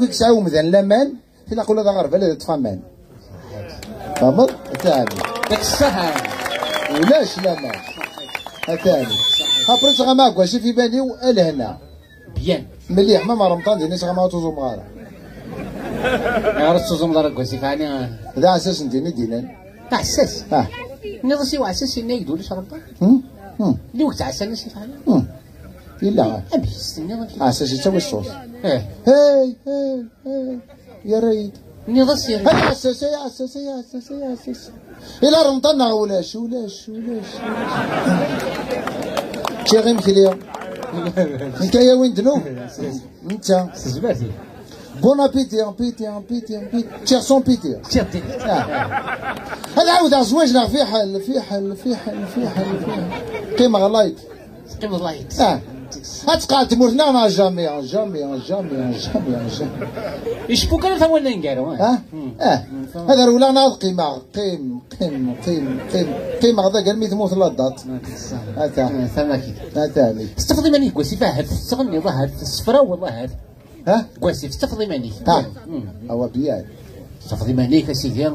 كنت تسعاو مثلا لامان فينا نقول هذا غرب هذا تفهمان فهمت ثاني داك الصح ولاش لامان ثاني ابريت غا كواش في بالي الهنا بيان مليح ما رمضان ديني غا توزو مغارة عرفت توزو مغارة كواسي فاني هذا اساس نديني دينان عساس نضسي وعساس ينايدو ليش ربا اللي وقت عساس نسي فاني لا ابي استنى اساس يسوي الصوص هاي هاي يا ريت نضسي يا اساس يا اساس يا اساس يا اساس الى رمضان ولاش شي غير مكليه انت يا وين دنو انت سجباتي بون ابيتي بيتي تيغ سون بيتي هذا عاود زواجنا في حل قيمه غلايط قيمه غلايط هتقع تموتنا مع جامي يشبوك انا ثمونا نقارو هذا رولا ناض قيمه غدا قال مي تموت لا الضات ثما كذا ثاني استفضي ماني كواسي فهد تغني ظهر الصفراء والله هذا كواسي استفضي ماني هو بيان استفضي ماني اسيدي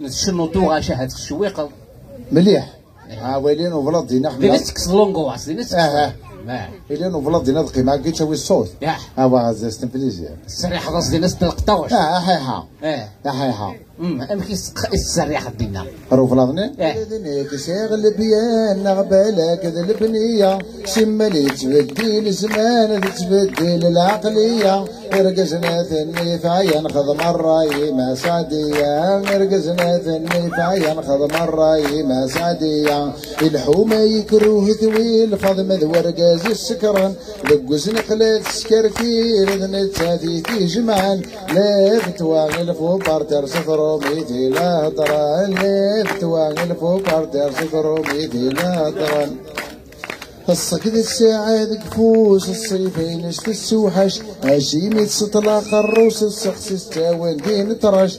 شنو طوغا شاهد الشويقه مليح ويلين وفلاد دينا حنا دينا تكس لونغواس دينا تكس ويلين وفلاد دينا قيمه كي تشوي الصوت زاست بليزير السريحه راس دينا ستلقطاوش حيحه امكي السريحه دينا روفلادني ديني كسيغ البيان نغبالك ذا البنيه سمالي تبدل الزمان تبدل العقليه رقزنا ثني في عين خذ مرة ما سعدية رقزنا ثني في عين خذ مرة ما سعدية الحومة يكروه ثويل فض مذور قاز السكران لقوز نقلت سكركير ذنتاتي في جمعان لفت واغل فوق صفر ميتي لا دران لفت واغل فوق صفر ميتي لا دران الصقد الساعة كفوس الصيفين اشت السوحش هاشيمي تطلق الروس السقس استاوين دين ترش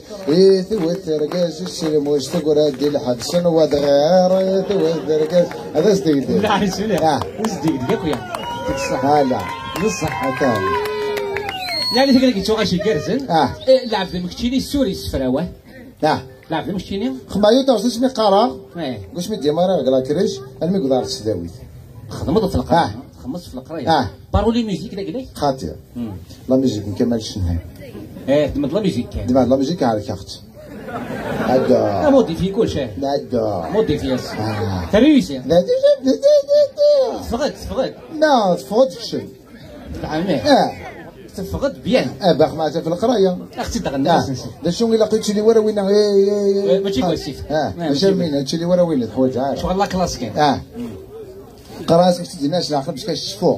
ثوت ترقاش السلم واش تقول دي الحبس ودغار ثوت ترقاش هذا صديق لا سلام صديق ياك ويا لا بصح ثاني يعني تقول لك شو شي كرزن لعب في المكتشيني السوري السفراوه لعب في المكتشيني خمايو توصلش مي قرا قش مي ديما قلا كريش المي قدار تسداويت خدمت في القرايه خمست في القرايه بارولي ميوزيك داك لي خاطر لا ميوزيك نكمل شنو تمد لا ميوزيك كان لا ميوزيك عارف اخت هذا موديفي كل شيء موديفي تريوسي لا تفقد لا تفقد شيء تعلمي تفقد بيان باخ معته في القرايه اختي تغنى دا شنو الا لقيت شي ورا وين ماشي كويسيف ماشي مين هادشي اللي ورا وين الحوايج عارف شغل لا كلاسيك قراسك تديناش العقل باش كتشفو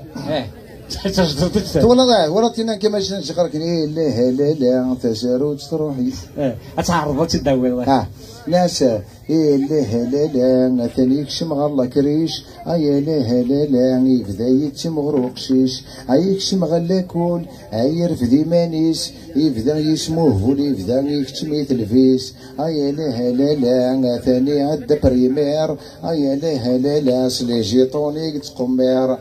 والله وراتينا كما نشغل كني لا تسارو تروحي اتعرض تداوي ناس لا ثاني كشم غلا كريش لا يبدا يتم غروقشيش يكشم غلا كون يرفدي مانيس يبدا يسموه ولي يبدا يكتم يتلفيس لا ثاني عد بريمير لا سلي جيطوني تقمير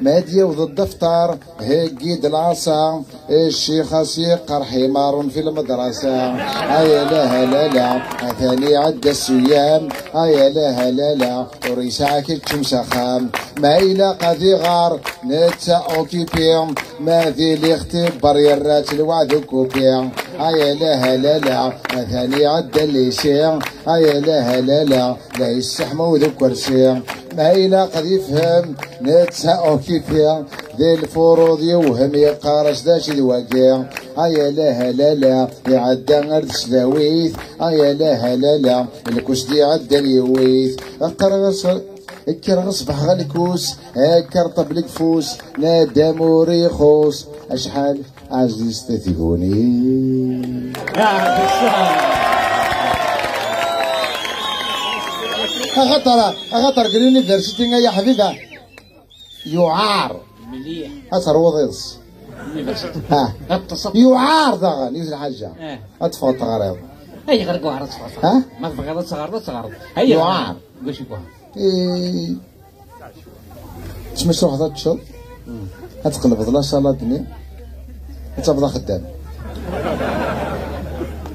مادية وضد الدفتر هيقيد العصا الشيخ سيقر حمار في المدرسة لا ثاني عد السيام لا وريساك الشمسخام ما إلا قاضي غار نتا أوكيبيم ما ذي اللي اختبر يرات الوعد كوبيم لا ثاني عد الليسيم لا يستحمو ذو كرسي ما إلا قد يفهم نتا أوكيبيم ذي الفروض يوهم يقارش داش الواقع لا يعدى غرد سلاويث لا الكوس عدى اليويث كرغص بحغ الكوس كرطب الكفوس نادى موريخوس اشحال عزيز تثيقوني أغطر قريني فرشتين يا حبيبة يعار مليح أثر وضيص يعار ضغن يزل حاجة أطفال تغريض هي غرقوا عرض ما تبغى صغار هي يعار قش يبغى تسمى شو حضرت شو هتقلب ظلا صلاة الدنيا هتبدا خدام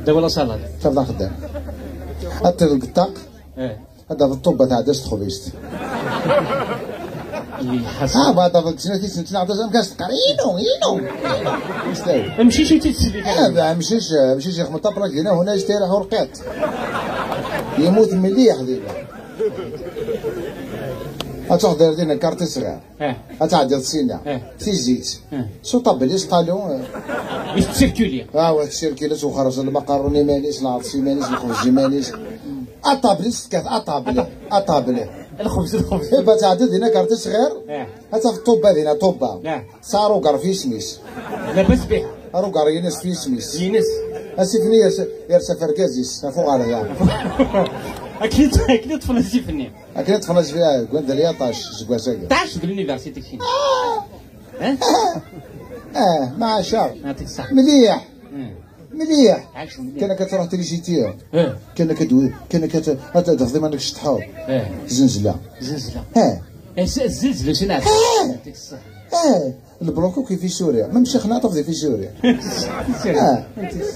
دا ولا صالة تفضل خدام أطير القطاق هذا الطوبة تاع داش تخبيست بعد فكسنا تيسنت نعطي زعما كاس إينو يستاهل مشيش تتسلي مشيش يخمم طبرك هنا هنا يستريح ورقات يموت مليح ديما أتروح داير دينا كارتي صغير أتعدي السينا في زيت شو طبليش قالوا يتسيركولي السيركيلات وخرج المقروني مانيش العطسي مانيش الخبز مانيش أطابليش كاف أطابلي الخبز إبا تعدد هنا كارتي صغير هتا في الطوبة دينا طوبة صارو قار في سميس لاباس بها روقار ينس في سميس ينس أسفني يرسى فركازيس فوق على ذا أكيد طفل السيفني أكيد طفل فيها قلت لي 11 سكواساكا 11 بالونيفرسيتي كشين مع شعب يعطيك الصحة مليح كان كتروح تريجيتيها كان كدوي كان تخدم عندك الشطحور زنزلة الزلزلة شنو يعطيك الصحة البلوكو كيف في سوريا ما مشي خناطة في سوريا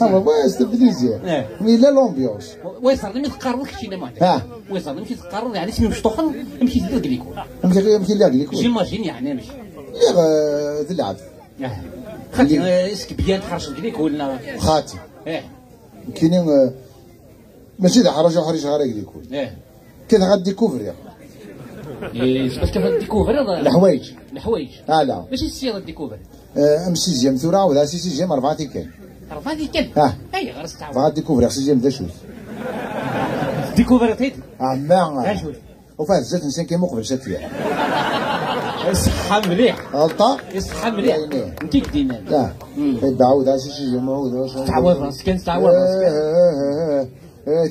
هما واش تبديزي مي لا لومبيونس ويصير لي تقرر كشي ما ويصير لي تقرر يعني اسمي مشطوخن نمشي للكليكول نمشي للكليكول جيماجين يعني نمشي تلعب خاطي اسك بيان تحرش الكليكول ولا خاطي كاينين ماشي دا حرج وحرج غير الكليكول كان غاديكوفري باش كيف ديكوفر الحوايج لا ماشي السير ديكوفر امشي جيم ثورة ولا سي جيم 4 تيكان 4 تيكان اي غير استعوض غادي ديكوفر سي جيم ذا شوف ديكوفر تيت ما وفاه الزيت نسان كيما قبل شاتيا يصحى مليح غلطة يصحى مليح انت كدينا لا تعاود سي جيم عاود تعاود راسك كان تعاود راسك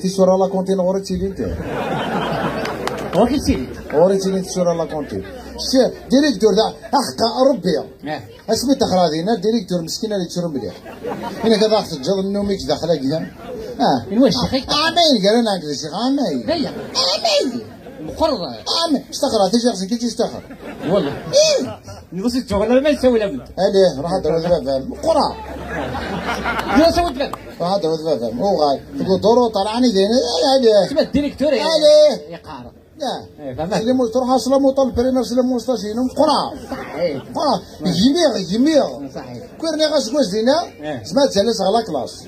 تيسورا لا كونتين غورتي لي انت وريتي لي تصور لا كونتي ديريكتور تاع حق ربي اسمي تخرادينا ديريكتور مسكينه اللي تشرب مليح هنا كذا اخت الجو النوميك داخله كذا واش شيخ امين قال انا انجليزي امين امين مقرر امين استخرا تجي كي تستخر والله نبص الشغل ما يسوي لا بد عليه راح ادرس فهم قرا يا سويت لك راح ادرس فهم هو غاي تقول دورو طلعني زين عليه اسمه الديريكتور عليه يقارب لا سلموا تروح اسلموا طل بريمير سلموا ستاشينهم قرا قرا جميع صحيح كورني غاس كوزينا سمعت جلس على كلاس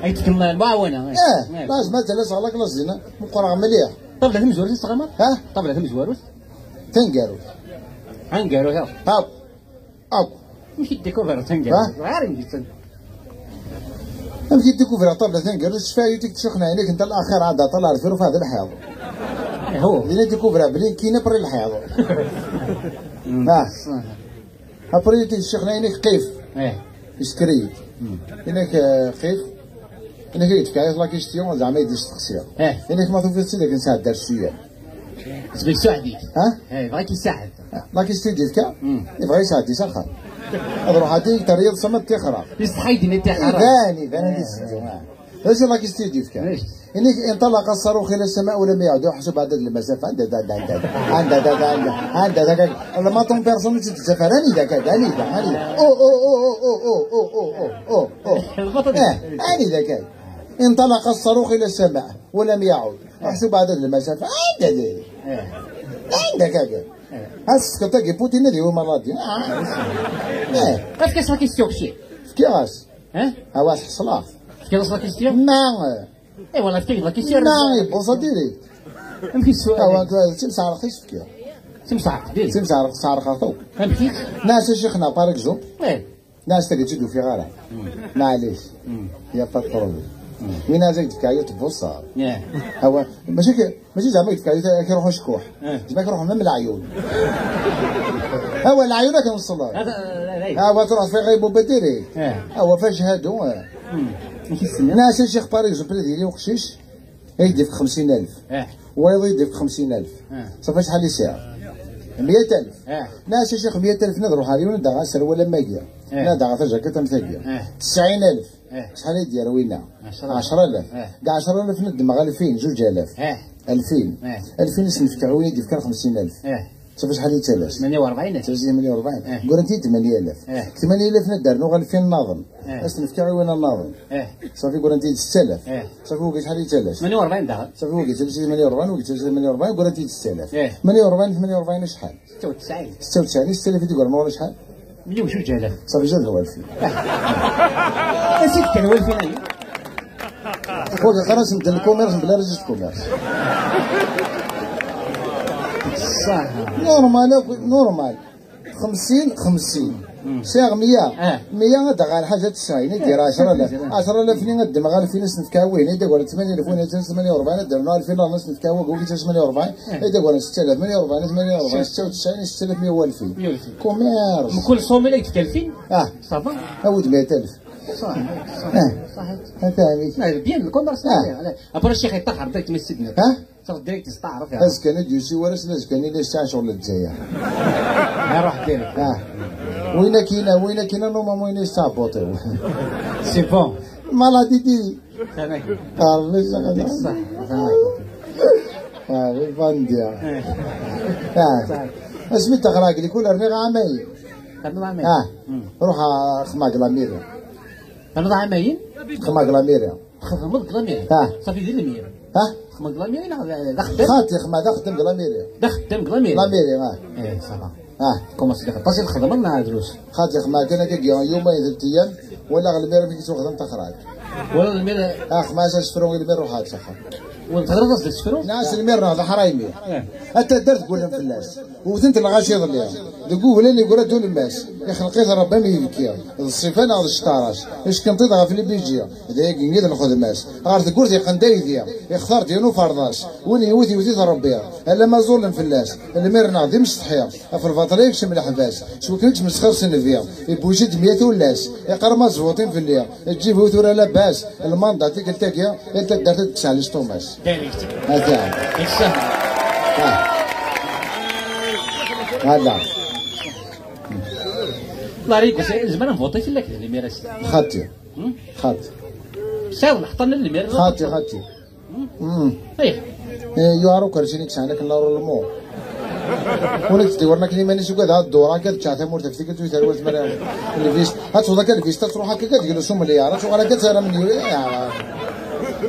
اي تكمل المعاونه لا سمعت جلس على كلاس زينا قرا مليح طب لازم زوروس تغمر طب لازم زوروس تنقارو هاو مشي ديكوفر تنقارو غير نجي مشي ديكوفر طب تنقارو شفايتك تشخنا عينيك انت الاخر عاد طلع الفيرو في هذا الحياض هو اللي ديكوفر بلين كينا بري الحياض ابري تشخنا عينيك قيف يسكريت هناك قيف هناك يتكايف لا كيستيون زعما يدير التقصير هناك ما توفيتش لك نساعد درسيه تبي يساعدك بغاك يساعد لا كيستيديك يبغى يساعد يسخر اروح هذيك تريض صمت تخرا يستحيد انت خرا ثاني ليش لا كيستيديك هناك انطلق الصاروخ الى السماء ولم يعد يحسب عدد المسافه عند ما طون بيرسون تتسافرني ذاك اني ذاك انطلق الصاروخ الى السماء ولم يعد يحسب عدد المسافه عندك هاس كتاكي بوتين اللي هو مرادي قاش كاش كيستيون شي كياس هواش حصلاف كياس لا كيستيون ما اي والله كاين لا كيستيون ما يبوصا ديريكت يمكن السؤال هو تمسح رخيص فيها تمسح صار خاطو فهمتي ناس شيخنا باغ اكزومبل ناس تجي تدو في غاره معليش يا با بروبليم وين هذاك تكايو تبوصا هو ماشي زعما يتكايو كيروحوا شكوح زعما كيروحوا من العيون هو العيون كنوصلوا هو تروح في غيبوبه ديريكت هو فاش هادو ناس الشيخ باغ اكزومبل ديالي وقشيش يدي في 50,000 ويض يدي في 50,000 صافي شحال يساع 100,000 ناس الشيخ 100,000 نضرو هذه ولا دغا سر ولا ماكيا لا دغا تجاكا مثاكيا 90,000 شحال يدير وينا 10,000 كاع 10,000 ندم غا 2000 2000 2000 2000 نفتحوا يدي في 50,000 صافي شحال يتلاش 48 48 قول انت 8000 8000 ندار نو غالفين الناظم اش نفكر وين الناظم صافي قول انت 6000 صافي هو شحال يتلاش 48 داغ صافي هو قلت 48 وقلت 48 قول انت 6000 48 48 شحال 96 96 6000 تقول نو شحال 102,000 صافي جات هو الفين نسيت كان هو الفين خويا قرا سمت الكوميرس بلا ريجيست كوميرس صح نورمال 50 ساغ 100 100 غدا غير حاجه تسعين يدير 10000 فين غدم غير فين نتكاوين يدير 8000 وين 48 درنا 2000 ونص نتكاوي قول 48 يدير 6000 48 96 6100 هو 2000 كوميرس من كل صومي اللي تكلفين صافا عاود 100000 صحيح فهمت بيان الكوميرس ابرا الشيخ يطهر داك من السجن صافي ديريكت تستعرف يا اس كان ديوسي ولا سلاش كان ليش تاع شغل الجزائر روح ديريكت وين كاينه نورمالمون وين يستعبطوا سي بون مالادي دي صح فانديا اسمي تقراك لي كل رني عامين روح خماق لاميريا انا عامين خماق لاميريا خماق لاميريا صافي دير المير خماق لاميريا خدم خاطي خماق خدم لاميريا خدم لاميريا صافا كوماس طاسي الخدمه مع دروس خاطي خماق انا كي يومين 3 ايام ولا غالبا فيك تخدم تخراج ولا المير خماسه شفرون المير روحات سخر وتغرض تشفرو ناس المير هذا حرايمي انت درت تقول لهم فلاس وثنت الغاشي ظليا تقول اللي يقول دول الماس يخلقيت ربي ما يبكي الصيفان هذا الشطارش اش كنت تضغى في البيجيه دايك نقدر ناخذ الماس غير تقول لي قنداي ديا يختار ديالو فرداش وني وثي ربي الا ما زول فلاس المير ناضي مستحيا في الفتره يكشم الحباس شو كنتش مسخر سن فيها يبوجد 100 ولاس يقرا مزوطين في الليل تجيب وثوره لاباس المنطقه تلك تاكيا انت درت تسع لشطوماس هذا هذا الله يريك زمان نفوطي في لك اللي ميراس خاطي ساول حطنا اللي ميراس خاطي ايه يوارو كرشينيك سانك نلور المو ونك تدورنا كلمه مانيش كذا الدوره كذا تشاتا مور تفتكر تو ثروت مرا اللي فيش هاتو ذاك اللي فيش تروح هكا تجلسوا من يا راه ولا كتسرى من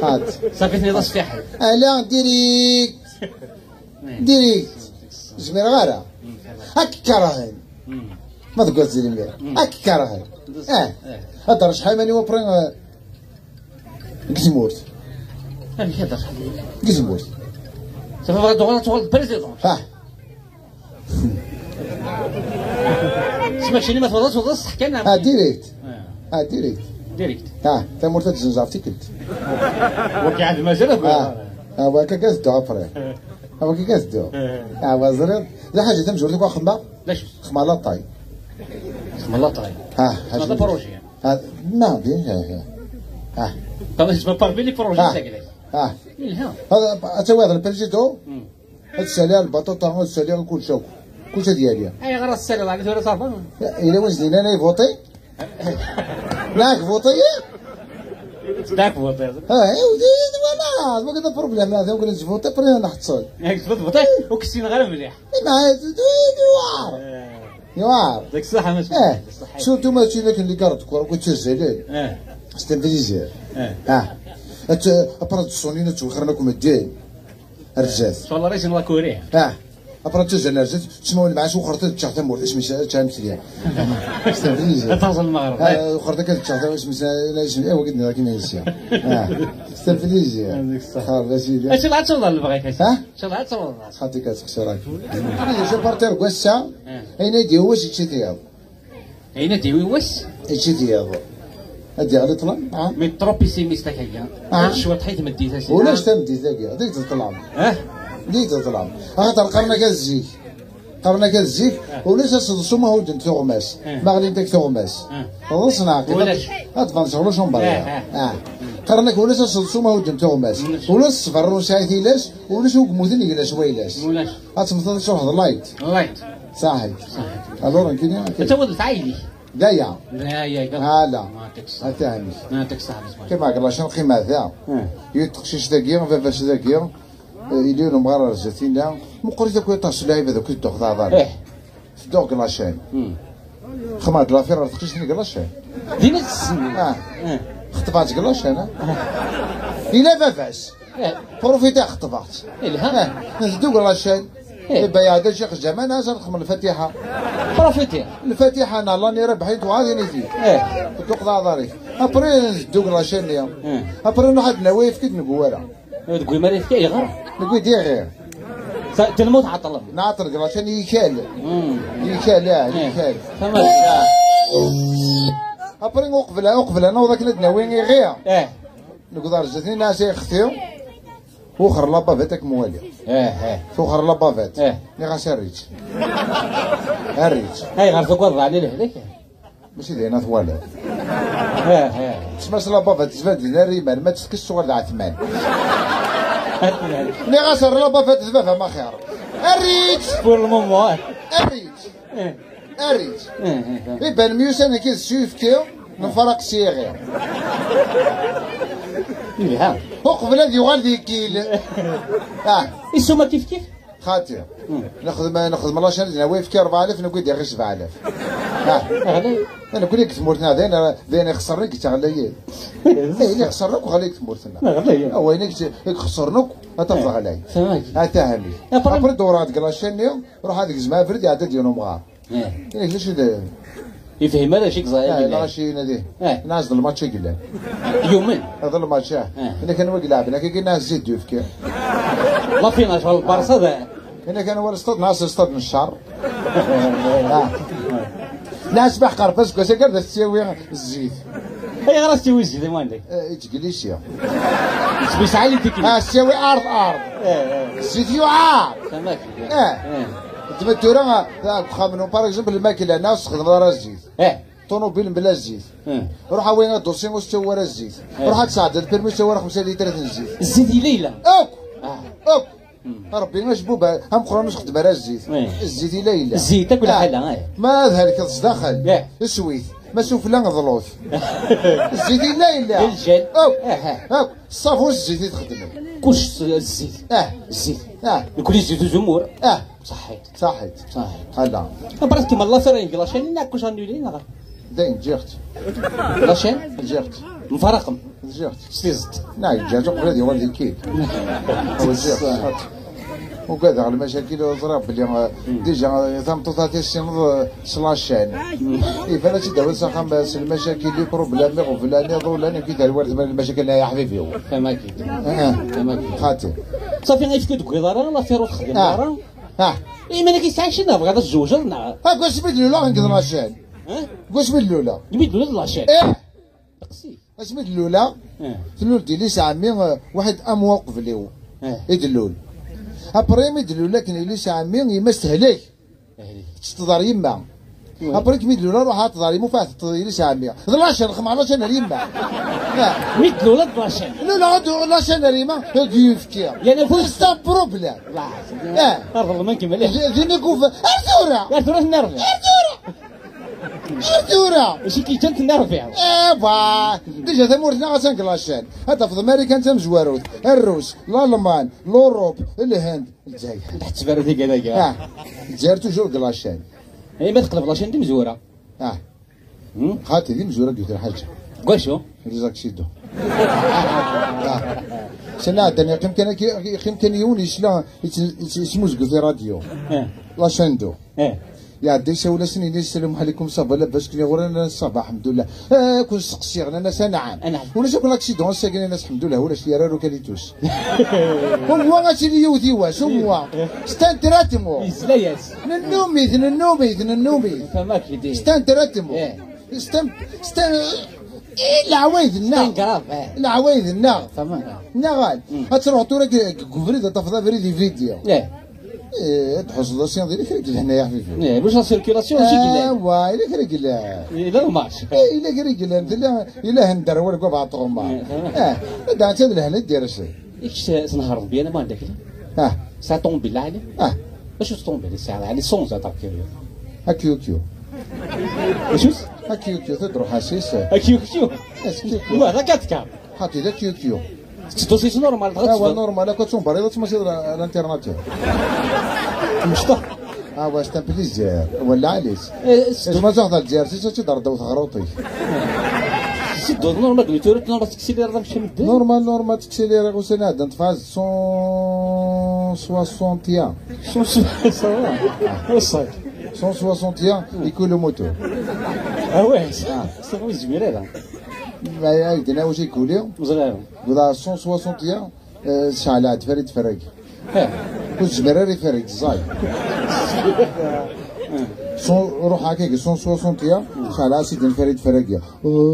هات صافي نضص في حل لا ديريكت جميل غاره هكا ما تقول زي المير هكا راهي هضر شحال ماني وبرين كزمورت ماشي هضر شحال كزمورت صافي غادي تغلط البريزيدون سمع شنو ما توضص حكى لنا ديريكت ديريكت تمورت الزنزافتي كنت وقع المزال هاكا كازدو ابري هاكا كازدو وزرت لا حاجه تمجور تبغى خما لاش خما لا طاي هذا بروجي ما بين طب اسمه باربيلي بروجي هذا اتوا هذا البريزيدو السالي البطاطا السالي كل شيء ديالي اي غير السالي على ثوره صافا الا وزني انا يفوطي لاك فوطي داك فوطي ولا ما كذا بروبليم هذا نقول فوطي بري نحصل ياك فوطي وكسينا غير مليح يوار داك الصحه ماشي شو انتم ماشي لك اللي قرض كره كنت تسالي استنفليزير ابرد الصونين توخرناكم الدين الرجال ان شاء الله رئيس الله كوريه ابرد تزال الرجال تسمعوا المعاش وخرت تشاخ تمور اسمي تشامس ليا استنفليزير توصل المغرب وخرت كتشاخ اسمي ايوا قلنا لك نسيا استنفليزير خلاص اش لا توصل البغيك اش لا توصل خاطي كتخسرك شي بارتير كوسا اين دي هو شي ديال اين دي واش شي ديال هادي غادي تطلع مي تروبي سيميست هكايا شويه حيت ما ديتهاش ولاش تمديت هكا هذيك تطلع ديت تطلع هذا قرنا كازيك ولاش تصدسو ما هو دنت ثوماس ما غادي نديك ثوماس وصنع ولاش هاد شغل شون برا قرنك ولاش تصدسو ما هو دنت ثوماس ولاش صفر وسايثي لاش ولاش وكموثن يلاش ويلاش ولاش غتمثل شي واحد لايت صحيح الور كاين انت ولد عايلي دايا لا هاتاني ما تكسح كما قال شنو القيمه ذا يتقشيش ذاكيا فاش ذاكيا يديروا مغارة رجعتينا مقريت كوي طاش لاعب هذا كنت تاخذ عضال تدوق لاشين خمات لافير راه تقيسني كلاشين دينا تسنى خطفات كلاشين إلا فافاس بروفيتا خطفات تدوق لاشين بايع هذا الشيخ جمال هذا نخدم الفاتحة بروفيتي الفاتحة انا راني ربحت وعادي نزيد تدوق عضالي ابري تدوق لاشين اليوم ابري نحط نوايف كي نقوالها تقول مالي في غير نقول دي غير تلموت عطل نعطل عشان يكال يكال تمام ابري اقفل انا وذاك ندناوي غير نقدر رجعتني ناس يختيو وخر لابا فاتك موالي وخر لابا فات ني غنسريت الريت هاي غير تقول على لهلك ماشي دينا ثوالي تسمى لابا فات تبان الريمان ما تسكس غير عثمان ني غاسر لابا فات تبان ما خير الريت بور المومون الريت يبان ميوسان كي السيف كيو نفرق سيغي وقبل هذه والدي كيل السومه كيف خاطر نخدم الله شان نوايف كي 4000 نقول غير 7000 انا نقول لك ثمورتنا ذين خسرنك تغلي اللي خسرنك وخليك ثمورتنا وينك خسرنك تفضل علي تاهمي ابري دورات كلاشيني روح هذيك زمان فردي عدد يوم مغار ليش يفهم هذا شيء صغير لا شيء نادي ناس الماتش يقلع يومين هذا الماتش انا كان وقت لعبنا كي ناس زيد دوفكي ما فينا شغل البارسا ذا هنا كان هو الاستاد ناس الاستاد من الشهر ناس بحقر بس كويس قاعد تسوي الزيت هي غير تسوي الزيت ما عندك تجليش يا بس عالي تكلي تسوي ارض الزيت يعار تماك تمتورا خامنو باغ اكزومبل الماكله ناس خدم راه الزيت طونوبيل بلا الزيت روح وين دوسين واستوى الزيت روح تساعد البيرمي استوى 5 لتر الزيت الزيت ليله اوك ربي ما جبوبها هم قران واش خدم راه الزيت الزيت ليله الزيت كل حاجه ما ذهلك تصداخل السويت ما سوف لا نظلوث الزيت ليله الجل اوك الصافو الزيت تخدم كلش الزيت الزيت كل الزيت الجمهور صحيت هلا برك كيما الله فين كلاشين ناكل شانولين داين جيرت كلاشين جيرت مفرقم جيرت سيزت ناي جاتو قبل يوم اللي كيك هو جيرت وكذا على المشاكل وضرب اللي ديجا ثم تطاتي السنض سلاشين فانا تداول ساخن بس المشاكل اللي بروبلام وفلان ضولاني كي دار ورد من المشاكل يا حبيبي هو فما كي خاطر صافي غيفكد كويدارا لا فيرو تخدم دارا ما كيسعاش نبغي هذا الزوج واش بدلو لا نقدر لاشين واش بدلو لا بدلو لاشين تقسي واش بدلو لا تلول ديالي ساعه واحد اموقف ليو يدلول ابريمي دلو لكن اللي ساعه يمسهلك تستدار يما ابريك ميدلو لا روح تدار يمو فات تدير ساعه 100 لاشين رقم على شان اليما ميدلو لا لاشين لا لاشين اليما ديفكي يعني فوق ستاب بروبليم ارض ما كمل ذيني كوف ارثوره نرفع ارثوره شي كي كانت نرفع با ديجا ثمورتنا غاسان كلاشين هذا في الامريكان تم زواروت الروس الالمان الاوروب الهند الجزائر تحت بردي كذا الجزائر توجور كلاشين اي ما تقلب لاشين دي مزوره خاطي دي مزوره قلت الحاجه كواشو رزاق شيدو سنا دنيا كان يوني شلا يسموز في راديو لاشين دو يا ديسا ولا سنين السلام عليكم صباح لاباس كلي ورانا الصباح الحمد لله كل سقسي انا نعم ولا شكون اكسيدون ساكن الناس الحمد لله ولا شي رارو كاليتوس هو غاشي لي يوثي واش هو ستانتراتمو يسلاياس ننومي فما كيدير ستانتراتمو العوايد النار فما نغال تروح تورك كوفريد تفضل فريدي فيديو تحصل الصين ديالك رجل هنا يا حبيبي واش لا سيركيلاسيون شي كلا واي الا رجل لا مارش الا رجل الا هندر ولا كوب عطوما دا انت هنا دير شي ايش سنهار بينا ما عندك سا طومبيل علي واش طومبيل الساعه علي سون زاد كيريو كيو واش كيو تدرو حاسيس كيو لا كاتكا حطي ذا كيو دوسي نورمال هو نورمال كنت مريض ماشي الانترنت مشطح واش تا بليزير ولا علاش ما تاخذ الجير تقدر دوت غروطي سيدو نورمال قلتو نورمال تكسيلير راه ماشي مدين نورمال تكسيلير وسناد انت فاز 161 وصل 161 يكون له موتور واه صافي زوين هذا ما يدنا واش يكولي مزرعه ولا 161 شعلات فريد فرق كنت جمراري فرق زاي روح هكاك 161 شعلات سيدنا فريد فرق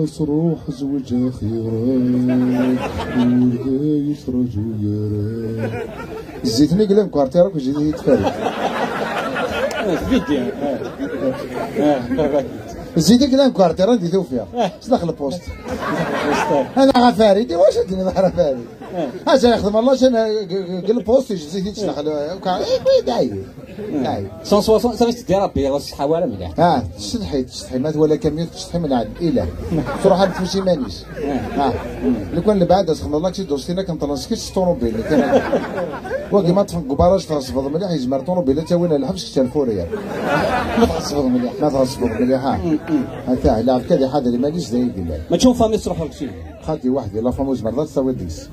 صروح زوج خيرات يسرج ويرى زيتني قلم كوارتيرك وجيت يتفرق فيديو زيدي كلام كوارتيران ديتو فيها شنخ البوست انا غفاري واش اديني ظهر فاري اجا يخدم الله شنو قال البوست زيدي تشنخ داي 160 صافي تدي ربي غاص حواله مليح تشطحي مات ولا كمية تشطحي من عند الاله صراحه ما تمشي مانيش لو كان اللي بعد سخن الله كي دوزتينا كنطلسكيش طوموبيل كان واقي ما تفهم كباراج تغصبض مليح يجمر طوموبيل تا وين الحبس كتالفوريا ما تغصبض مليح ما تغصبض مليح هكا لعب كذا حدا اللي ماليش زي يقول ما تشوف فامي تروح لك شي خاطي وحدي لا فاموز مرضات تصور ديس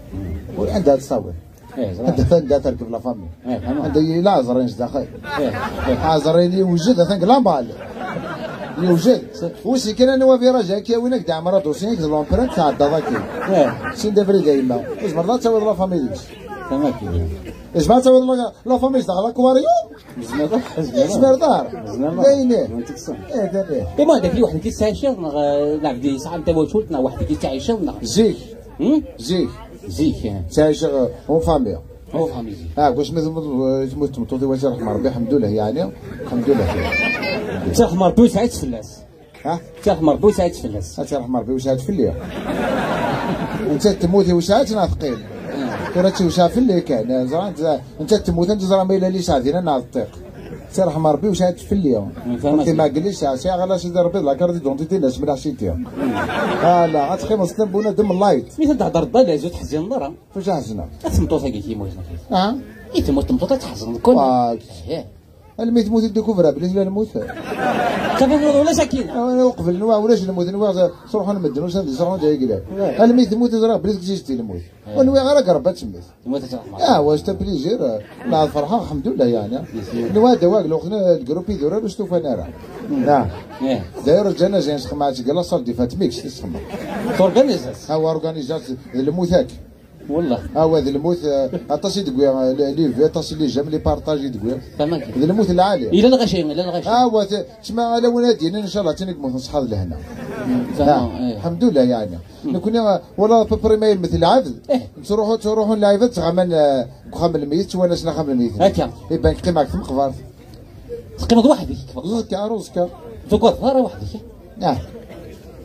وعندها تصور عندها تركب لا فامي عندها لا زرين داخل زرين يوجد ثانك لامبال يوجد وسي كان انا وفي رجاء كي وينك دع مرات وسينك لومبرنت تاع الضاكي سين دافري دايما واش مرات تصور لا فامي ديس تمام اش ما تصور لا فامي داخل كواريو زمر دار باينه ما هذاك اللي واحد كيستعيش لا بدي صعب انت وشولتنا واحد كيستعيش زيك تعيش اون فامي واش مثل تموت واش رحم ربي الحمد لله يعني الحمد لله ترحم ربي وساعد تفلاس ترحم ربي وساعد تفلاس ترحم ربي وساعد فليا انت تموتي وساعد ناثقين كرهتي وساعد فلي كان زرا انت تموت انت زرا ما الا لي ساعدين انا الطيق ترحم ربي وساعد فليا انت ما قليش ساعه غير سيدي ربي لا كارت دونتيتي الناس من عشيتيها لا غتخي مسلم بونا دم اللايت مثل تهضر الضال زوج تحزن النار فاش حزنا تمطوطه قلتي موزنا تمطوطه تحزن الكل الميت تموت الديكوفرا بليش لا نموت كيف ولا ساكين انا وقف النوا ولاش نموت نوا صروح نمدن واش ندير صروح جاي قلال الميت تموت زرا بليش كيجي نموت ونوا غير قربت تموت واش تا بليجير لا الفرحه الحمد لله يعني نوا دواك لو خنا الجروب يدور باش توفى نارا داير الجنازه نسخ قال صال دي فاتميكش تسخم اورغانيزاس اورغانيزاس الموتاك والله هذا الموت عطاسي دقويا لي عطاسي لي جام لي بارطاجي دقويا تمام هذا الموت العالي الى الغشيم الى الغشيم تسمع على ونادين ان شاء الله تنقمو نصحى لهنا الحمد لله يعني كنا ولا ببريمير مثل عبد تروحوا لايفات تغمن خام الميت وانا سنا خام الميت هكا يبان قيمك في مقبر تقيمض وحدك والله كعروسك تقعد ظهر وحدك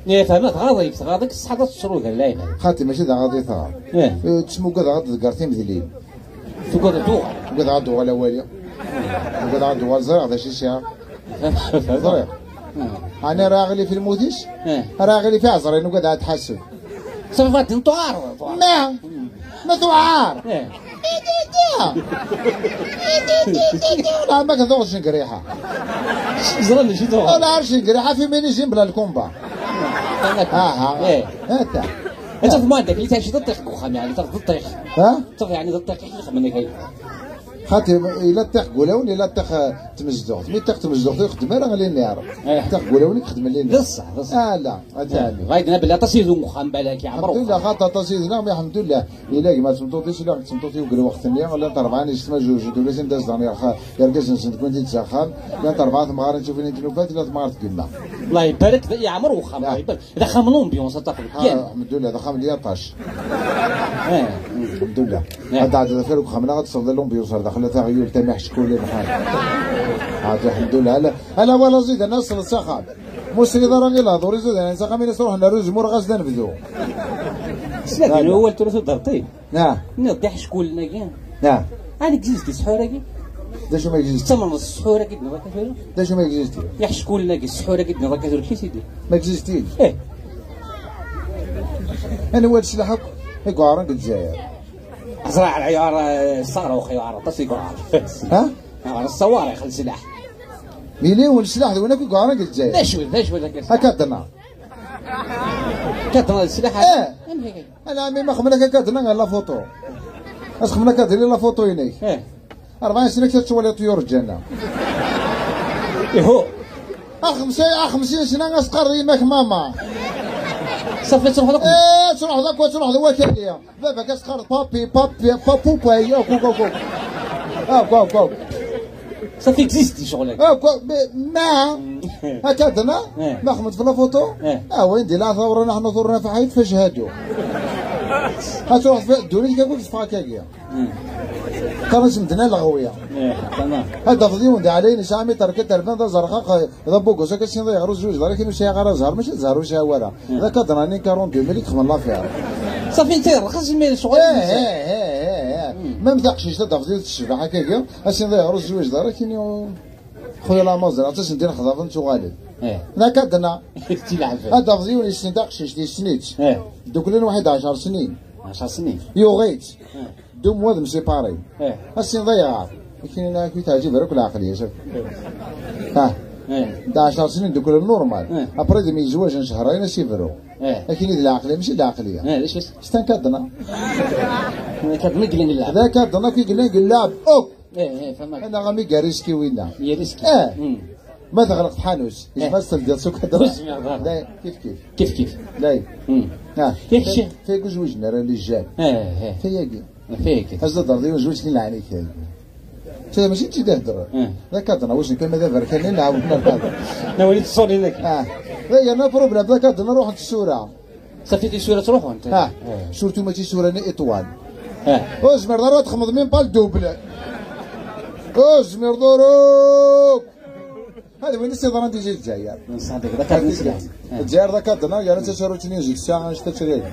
فهمت غاضي غاضيك الصحة تشروق اللايف خاطي ماشي ذا غاضي ثار تسمو قد غاد ذكرتي مثلين تقعد دوغ قد غاد دوغ الاوليه قد غاد دوغ الزرع ذا شي ساعه زرع انا راغلي في الموديش راغلي في عزرين وقد غاد تحسب صافي فات انتو عار ما ثوعار لا ما كنذوقش نقريحه زرا شي دوغ لا عرفش نقريحه في مينيجين بلا الكومبا هاتا انت في مالك اللي تمشي تطيح وخام يعني تطيح تطيح يعني تطيح منك هي خاطر الا طيح قولون الا طيح تمزدوغ مي طيح تمزدوغ يخدم راه غير نعرف طيح قولون يخدم لي بصح لا هذا غايدنا بلا تصيدو مخام بالك يا عمرو الحمد لله خاطر تصيدنا الحمد لله الا ما تمطوطيش الا تمطوطي وقال وقت اللي ولا انت 4 نجتما جوج دوله داز داني يرقص نسد كنت تسخن لا انت 4 مغار نشوفني تنوبات لا مغار تقلنا الله يبارك يا عمرو خام يبارك اذا خامنون بيونس تاخذ الحمد لله هذا خام لي طاش الحمد لله هذا عاد ذكر خامنا غتصل لهم بيوصل داخل تغيير تمح شكون بحال هذا الحمد لله هلا ولا زيد الناس السخاب مسري ضرني لا دوري زيد انا سخام من يروح نروز مرغز نبذو لكن هو التراث ضرطي نعم نضيح شكون لنا كاع نعم انا كزيزتي سحوره كي دا شو ما كزيزتي تمام السحوره كي نبغى كثير دا شو ما كزيزتي يا شكون لنا السحوره كي نبغى كثير كي سيدي ما كزيزتيش ايه انا واد شلحك يقارن الجزائر زراع العيار الصاروخ يعرض بس يقارن ها الصواريخ السلاح مليون السلاح هذوك يقارن الجزائر لا شوي ذاك هكذا كاتنا السلاح انا ما خمنا كاتنا لا فوتو خمنا كاتنا لا فوتو هناك 40 سنه كتشوف لي طيور الجنه يهو 50 سنه اسقر يماك ماما صافي تروح لك تروح ذاك وتروح لوكاليه بابا كتسقر بابي بابا يا كوكو كوكو صافي اكزيستي شغلك ما هكذا ما خمت في الفوتو وين دي لا ثوره نحن ثورنا في حيث فشهدوا هتروح في الدوري كيقول في فاكاكيا كان سمتنا الغويه تمام هذا فضيون دي علينا شامي تركت البنده زرقاء ضبوكو سكت شي يغرو زوج لكن ماشي غير زهر ماشي زهر وش ورا هذا كدراني 42 مليك خم الله فيها صافي انت رخص المال شغل ما مذاقش هذا فضيل الشفا هكاكا اسين يغرو زوج لكن خويا لا مازال عطيش ندير خضافه نتو غالب ذا كدنا تلعب هذا فضيون يستندق شي سنيت دوك لين واحد 10 سنين 10 سنين يوغيت دوم واد مسيباري اسين ضيع لكن انا كنت عجيب رك العقليه شوف ها 11 سنين دوك النورمال ابريد من زواج شهرين سيفرو لكن هذه العقليه ماشي العقليه ليش استنكدنا كدنا قلنا نلعب هذا كدنا كي قلنا نلعب اوك فهمك انا غامي كاريسكي وينا يا ريسكي ما تغلق حانوس يتمثل ديال سوق هذا كيف كيف لا كيف فيك زوجنا راه اللي جاب فيك هذا ضربي زوج كاين عليك هذا ماشي انت تهضر ذاك هضرنا واش كان ماذا برك كان نلعبوا انا وليت تصوني لك لا انا بروبليم ذاك هضرنا نروح للسوره صافي دي سوره تروحوا انت سورتو ماشي سوره ني اطوال ازمر دارو تخمض من بال دوبل ازمر داروك هذا وين السيطره ديال الجزائر صادق ذاك الجزائر ذاك هضرنا يعني تشرو تنيجي ساعه اش تشري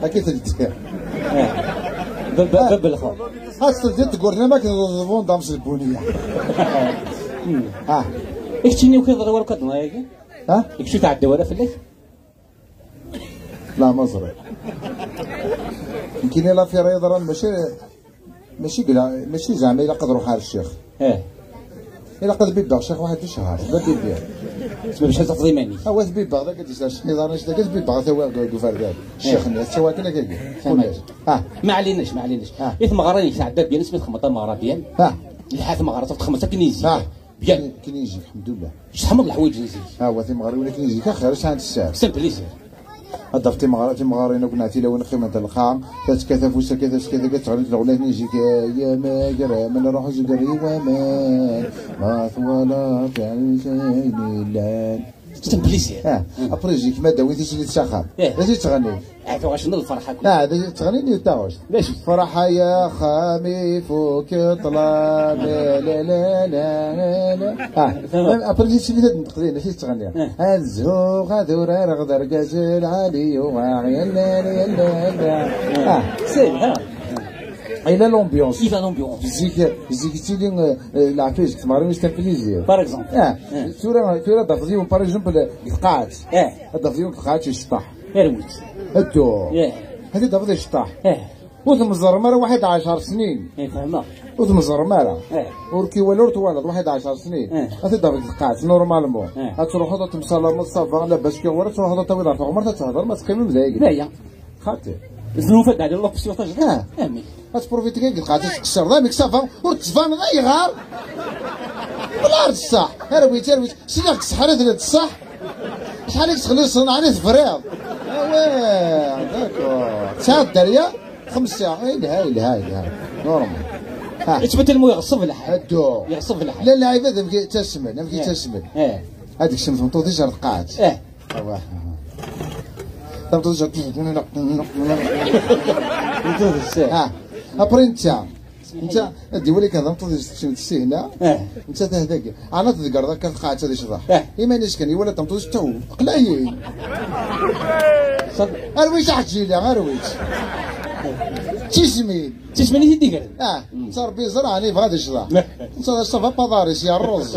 اكيد الجزائر باب الخو اصل ديت تقولنا ما كنظن دامس البنيه اكتيني وكيضرب ورا كدنا ياك اكشي تاع الدوله في الليل لا مزرعه يمكن لا في رياضه ماشي زعما الا قدروا حال الشيخ الا قد بيبا الشيخ واحد الشهر بدا بيبا تسمى باش تقضي ماني هو بيبا هذاك ديش نظام اش داك بيبا تا واقف فرداد الشيخ الناس سوا كنا كاين ما عليناش يثم غراني تاع الدار ديال اسمه خمطه مغربيان الحاث مغرب تخمطه كنيزي بيان كنيجي الحمد لله شحال من الحوايج نزيد هو في مغرب ولا كنيجي كخير شحال الساعه سامبليسير هذا في مغارين كنا عتيلا وين خيمه القام كتكثف وسكثف كذا كتغني الغنى نيجيك يا ما جرى من روح جري ومان ما ثوالا فعل شيء لا سامبليسير ابريجيك ما داويتي شي تسخر لازم تغني عرفتوا شنو الفرحه هذا تغني لي تاوش باش فرحه يا خامي فوك طلع لا لا لا لا ابريجيك شي تقدري ماشي تغني الزوق هذور رغدر جزل علي وعي لا لا لا سي il a l'ambiance. Il a l'ambiance. زيك العفايس تمارين واش تنفليزي. باغ اكزومبل. تورا دافزيون باغ اكزومبل القاعات. دافزيون القاعات يشطح. يروت. هدو. هذا دافزي يشطح. وثم الزرمره واحد 10 سنين. فهمنا. وثم الزرمره. وركي ولورت ولد واحد 10 سنين. هذا دافزي القاعات نورمالمون. تروح هذا تمسالا مصافا لاباس كي ورا تروح هذا طويل عمرها تهضر ما تقيم مزايق. لا خاطر. الزنوفه على لوبسيون تاع امين تبروفيتي كي قاعد تكسر ذا مكسافا وتفان غير بالارض الصح هرويت سيدك صحرات لهاد الصح شحال تخلي صنعاني تفريض داكور ساعه الدريه 5 ساعات هاي نورمال تبدل المو يغصب الحال هادو يغصب الحال لا اللاعب هذا مكي تسمن هذيك الشمس مطوطي جار القاعات تمطوطي ابري انت ديولي كذا تمطوطي هنا انت هذاك انا تذكر ذاك القاعات هذه شرح ايمانيش كان ولا تمطوطي تو قلايل ارويش حتجي لي ارويش تيسمين تسمعني تيدير ربي زرعني بغا يشضح صافا باداريس يا الرز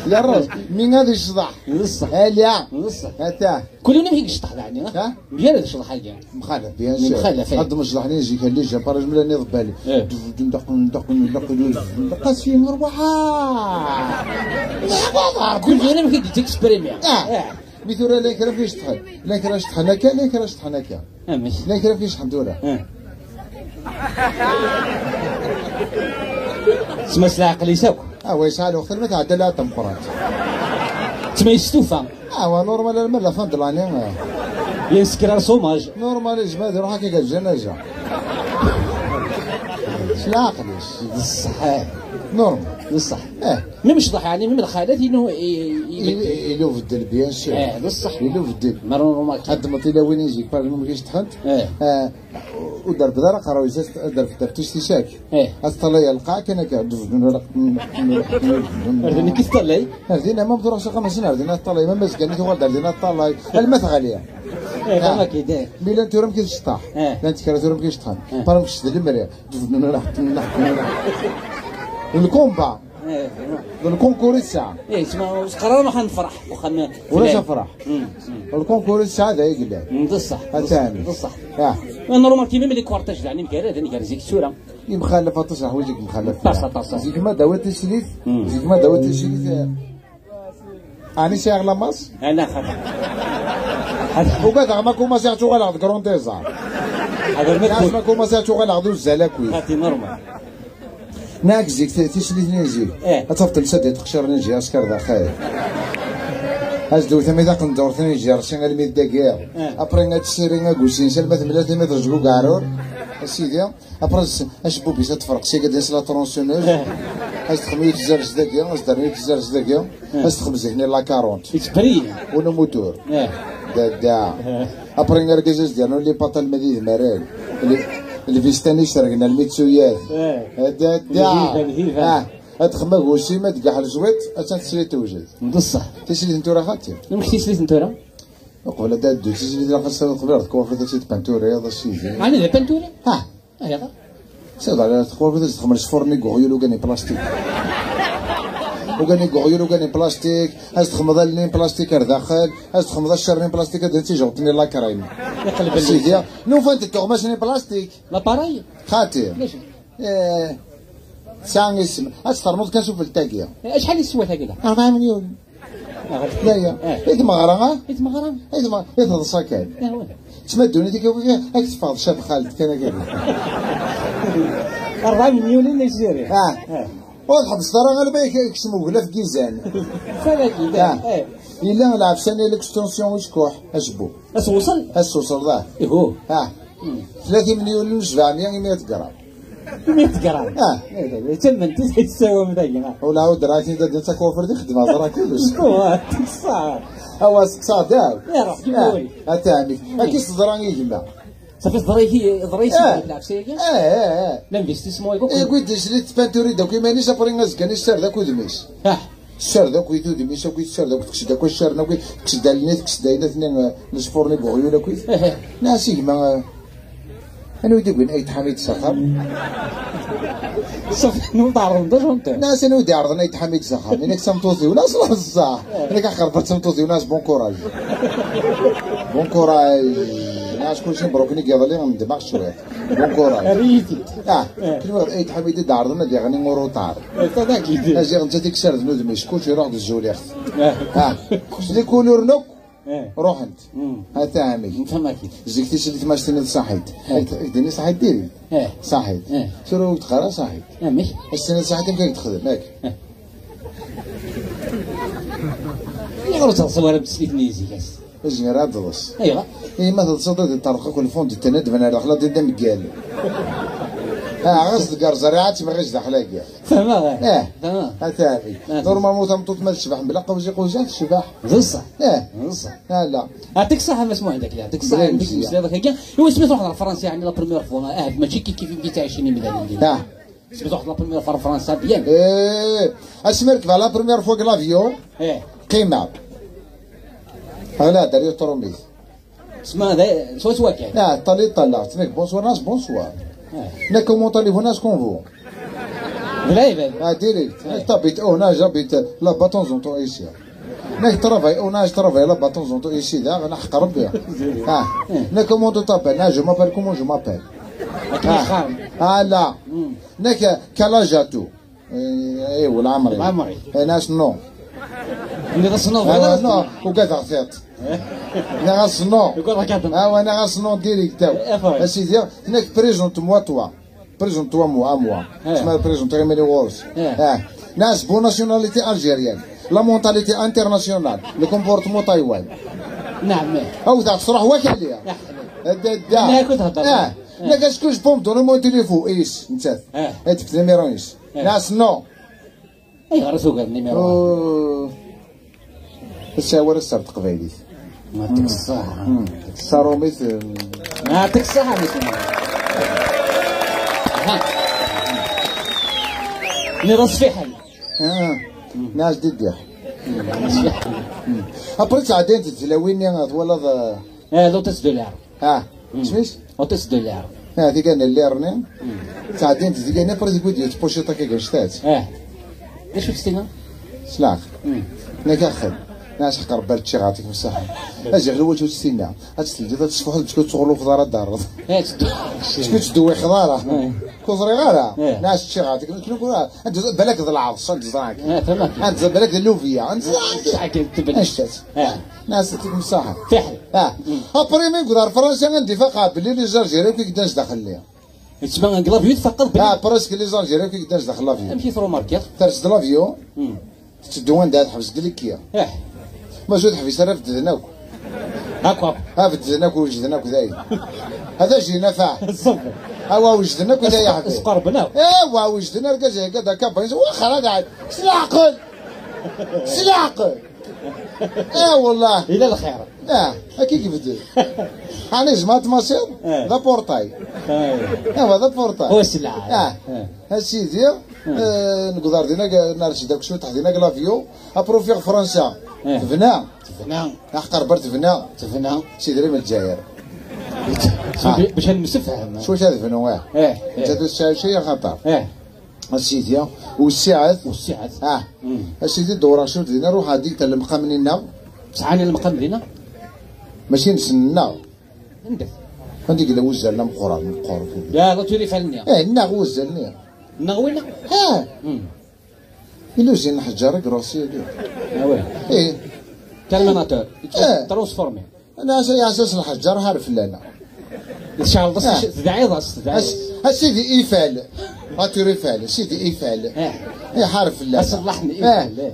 يا الرز من غادي يشضح بصح لا بصح هتا كل يوم فيك يشطح يعني مزيان هذا الشطح حاجه مخالف بيان سور مخالف قد ما شضحني يجي كان لي جابر جمله نض بالي ندق في مروحه كل يوم فيك تكسبريمي مثل لا كرا فيش تحل لا كرا شطحنا كان لا كرا شطحنا كان ماشي لا كرا فيش حمدوله تسمى العقل يساوك ويسال وقت ما تعدى لا تمقرات تسمى يستوفى نورمال الملا فندلاني ينسكر صوماج نورمال جماد روح هكا الجنازه لا عقليش بصح نورمال بصح مي مش ضح يعني من الخالات انه يلو في الدل بيان سور بصح يلو في الدل نورمال قد ما طيلا وين يجيك بعد ما كاينش تحنت ودار بدار قراو دار في التفتيش تيشاك اطلع القاع كان ردني كيف طلعي ردينا ما بدروش رقم سنه ردينا طلعي ما مسكني تو ردينا طلعي المثل غاليه ما كيدير ميلان تورم كيف شطح لا انت كرا تورم كيف شطح برام كشد المريا الكومبا الكونكور الساعه تسمى قرار ما حنفرح ولا فرح الكونكور الساعه هذا يقول بصح الثاني بصح نورمال كيما ملي كوارتاج يعني مكارا ثاني كان زيك السوره مخالف تصح وجهك مخالف طاسه زيك ما داوت الشريف زيك ما داوت الشريف اني شاغ لاماس لا وبعد ما كوما ساعتو غلط كرونتيزا هذا ما كوما ساعتو غلط الزلاكوي هاتي نورمال ناك زيك تيسلي نيجي اتفضل سد تخشر نيجي اسكر ذا خير ازدو ثمي ذاك ندور ثاني جار شنو المي دقيق ابرين تشيرين غوسين سلمة ثمي ثمي ترجلو كارور سيدي ابرز اش بوبي تفرق سي قد لا ترونسيونوز اش تخمي تزرج دقيق اش درني تزرج دقيق اش تخبز هنا لا 40 تبرين ولا موتور دا ابرين ركزز ديالو لي باطال مديد مرال الفيستاني شرقنا الميتسويات دا ادخل غوشي ما تقع الزويت تسري توجد بصح تسري انت راه خاطر مشي سريت انت راه وقبل دا دو تسري راه خاصها قبل تكون في تيت بانتوري هذا الشيء على البانتوري هذا سيد على تكون في تخمر شفورني غويلو كاني بلاستيك وكاني غويلو كاني بلاستيك از تخمض لين بلاستيك داخل از تخمض الشرين بلاستيك هذا تيجوطني لا كرايم يقلب سيدي نو فانت تغمسني بلاستيك لا باراي خاطر ليش ساعة اسم أسترمض كنشوف التاقية شحال يسوى التاقية 4 مليون لا يا إذا ما غرا إذا ما غرا إذا ضصاكان تمدوني ديك هاك تفاض شاب خالد كان قال 4 مليون اللي يسيري واضح بصدر غالبا يكسمو غلا في كيزان فهمتي إلا لعب سنة ليكستونسيون وشكوح أشبو أسوصل ذا إيهو 30 مليون و 700 100 غرام 100 غرام تم انت تساوي مدينه ولا عاود راتي انت كوفر دي خدمه راه كلش صح هو صادق يا روح جيبولي اتامي اكيد صدراني يجمع صافي ضريتي تلعب سيكا لانفستيسمون قلت شريت بانتوري دوك مانيش ابرينغاز كان الشهر ذاك ودميس الشهر ذاك ويدو دميس وكيت الشهر ذاك تكشد داك الشهر ناكي تكشد لنا تكشد لنا اثنين نسفورني بغيولا كويس ناسي ما انا ودي بين اي تحميد سخر صافي نو تعرض انت ناس انا ودي عرضنا اي تحميد سخر انك سمتوثي وناس صح انك اخر سمتوثي وناس بون كوراج ناس كل شيء بروكني قال لي من دماغ شويه بون كوراج ريتي كل وقت اي تحميد دي عرضنا دي غني مورو طار هذاك يدير اجي انت ديك الشهر ذنود مش كل شيء روح الزول يا اخي كل كولور نوك روح انت هاتامي فهمك زيكتي شدي تماشتني صحيت دني صحيت ديري صحيت شنو تقرا صحيت ماشي السنه صحيت يمكن تخدم ياك يغرو تصور بسليت نيزي كاس اجي راه دلص ايوا ما تصدق الطرقه كل فوند التند انا داخله دم قال غصد قار زريعات ما غيش داخله كاع فهمها فهمها هاتامي نورمالمون تمطوط مال الشبح بلا قوجي قوجات الشبح بصح بصح لا يعطيك الصحة مسموع عندك يعطيك الصحة عندك المسألة هذاك كاع هو سميت واحد الفرنسي يعني لا بروميير فوا ماشي كيف تعيشيني مدينة سميت واحد لا بروميير فوا فرنسا بيان اسمرك لا بروميير فوا لافيون قيمة هلا داري طروميز اسمع هذا سوا كاين طلع سميك بونسوار ناس بونسوار comment allez-vous qu'on vous direct t'habites au nage j'habite là-bas de temps en temps ici travaille au nage travaille là-bas de temps en temps ici là on a قرب comment tu t'appelles je m'appelle comment je m'appelle لا quel âge as-tu ايوا عمري ناس نو اللي غصنو نو وقاعد عطيت انا غصنو يقول لك انا غصنو ديريكت اسيدي هناك بريزونت موا توا بريزونت توا موا اسمها بريزونت ميلي وورس ناس بو ناسيوناليتي الجيريان لا مونتاليتي انترناسيونال لو كومبورتمون تايوان نعم او ذاك صراحه واك عليا لا كنت هضر لا كاسكوش بوم دون مو تليفون ايش انت هاتف نيميرو ايش ناس نو اي غير سوق النيميرو الشاور السبت قبيلي ما يعطيك الصحة الصاروميت ما يعطيك الصحة مثل اللي راس في حل ناس ديديح ابريت ساعتين تتلاويني ولا لوتس دولار سميش لوتس دولار هذيك انا اللي رني ساعتين تزيقني بريت قلت تبوشيطا كي قشتات ايش شفتينا سلاخ نكاخذ ناس حق ربال تشي غاتيك بصح اجي غلوة تستينا هتستلجي تصفح تشكو تغلو في دار الدار تشكو تدوي خضارة كوزري غالا ناس تشي غاتيك نقول انت بالك ذا العرس انت زراك انت بالك ذا اللوفيا انت اشتات ناس تيك مساحة فحل ابري من قدار فرنسا عندي فقط باللي لي زارجيري كي قداش داخل ليها تسمى انقلافيو تفقد براسك لي زارجيري كي قداش داخل لافيو امشي ثرو ماركير ترس لافيو تدوان داد حبس دليكيا ما زود حفيس انا في دذناك هاكا في دذناك وجدناك ذاي هذا جي نفع الصبر اوا وجدناك وذا يا حبيبي اسقربنا ايوا وجدنا رجع كذا كابا واخا قاعد سلاقل سلاقل والله الى الخير هكي كيف دير انا جمعت مصير ذا بورتاي ايوا ذا بورتاي هو السلعه هالسيدي نقدر دينا نرشي داك شويه تحدينا لافيو ابروفيغ فرنسا تفنا حق ربرت تفنا سيدي من الجزائر باش نمسفهم شو هذا فنوا انت دوز شي خطر السيدي والساعات السيدي الدوره شنو دينا نروح هذيك المقام لينا سعاني المقام لينا ماشي نسنا ندف هذيك اللي وزلنا مقرا يا لا توري فالنيا نا وزلنا نغوينا إلا زين حجارة كروسية دي وي تالماناتور ترانسفورمي أنا أساس الحجار عارف لنا شعل تدعي ضاس سيدي إيفال هاتوري فال سيدي إيفال حارف لنا أصلحني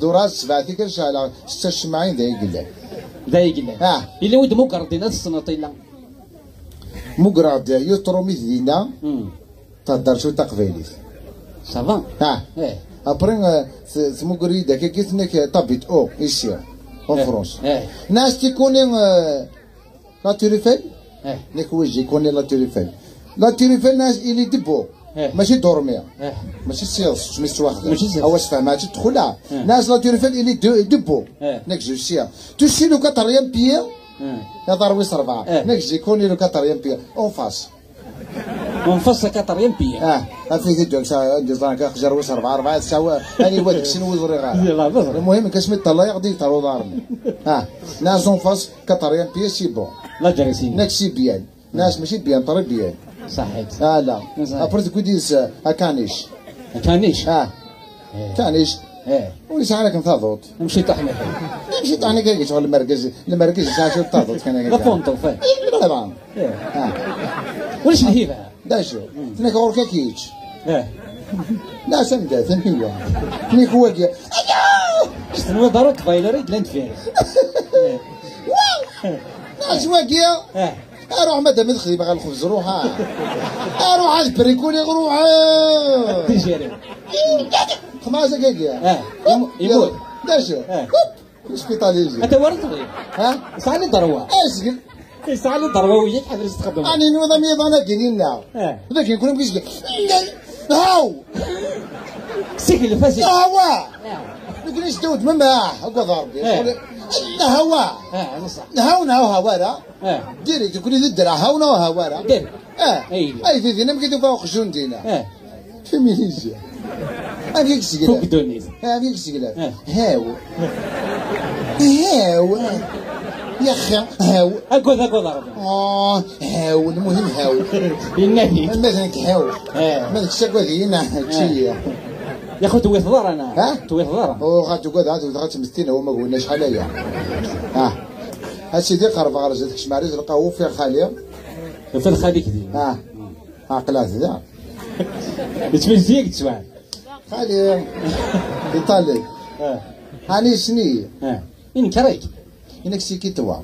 دراس سبعتي كل شهر 76 دايق له إلا ود مقردين السنطيلة مقرد يطرمي دينا تهدر شو تقبيلي صافا ابرين سموغري داك كيتنك طابيت او ايسي اون فرونس ناس تيكوني لا توريفيل نيك وجي كوني لا توريفيل ناس اللي دبو ماشي دورمي ماشي سيرس سميت واحد هو فهماتي تدخلها ناس لا توريفيل اللي دبو نيك جو سيا توشي لو كاتريام بيير يا دارويس 4 نيك جي كوني لو كاتريام بيير اون فاس ونفصل كطريان بيا في فيديو عندي زانك خجر وس 4 تساوى اني ودك شنو وزري غير المهم كسميت الله يقضي ترو دارني ناس اونفاس كطريان بيا سي بون لا جريسين ناكسي بيان ناس ماشي بيان طري بيان صحيت لا ابرت كوديس كانيش كانيش وليس عليك نتضوط نمشي طحني كي شغل المركز شاشو تضوط كان لا فونتو فين طبعا وليش الهيبه داشو تنك غوركا كيتش لا سمدا ثنيوا تنك واقيا شنو ضربت فايلري بلانت فيه ناس واقيا اروح مدام مدخلي باغا الخبز روحها اروح على البريكولي روحها تيجيري خماسه كاكيا يموت داشو السبيطالي يجي انت ورد سالي ضروه اسكت يسعى لي ضربه ويجيك حضر تقدم اني نوضا ميضانا كاينين ذاك يكون بكيش هاو سيك اللي فاسي هوا لكن دود مما هكا ضربي هوا نصح نهاونا هوارا ديريكت تقول لي الدرع هاونا وهوارا دير اي في دينا مكيدو فوق جون دينا فيمينيزيا هاكيك سيكلا فوق دونيز هاكيك سيكلا هاو هاو يا اخي هاو اقول هاو المهم هاو النبي مثلا هاو مثلا الشكوى دينا هادشي يا خو توي ضرر انا توي ضرر غاتو كذا غاتو مثلنا هو ما قلناش حاليا هادشي ديال قرب غرزت كشماري تلقاو فيها خاليه في الخالي كدي عقلات ذا تمزيك تسمع خالي ايطالي هاني سني كريك انك سيكي توا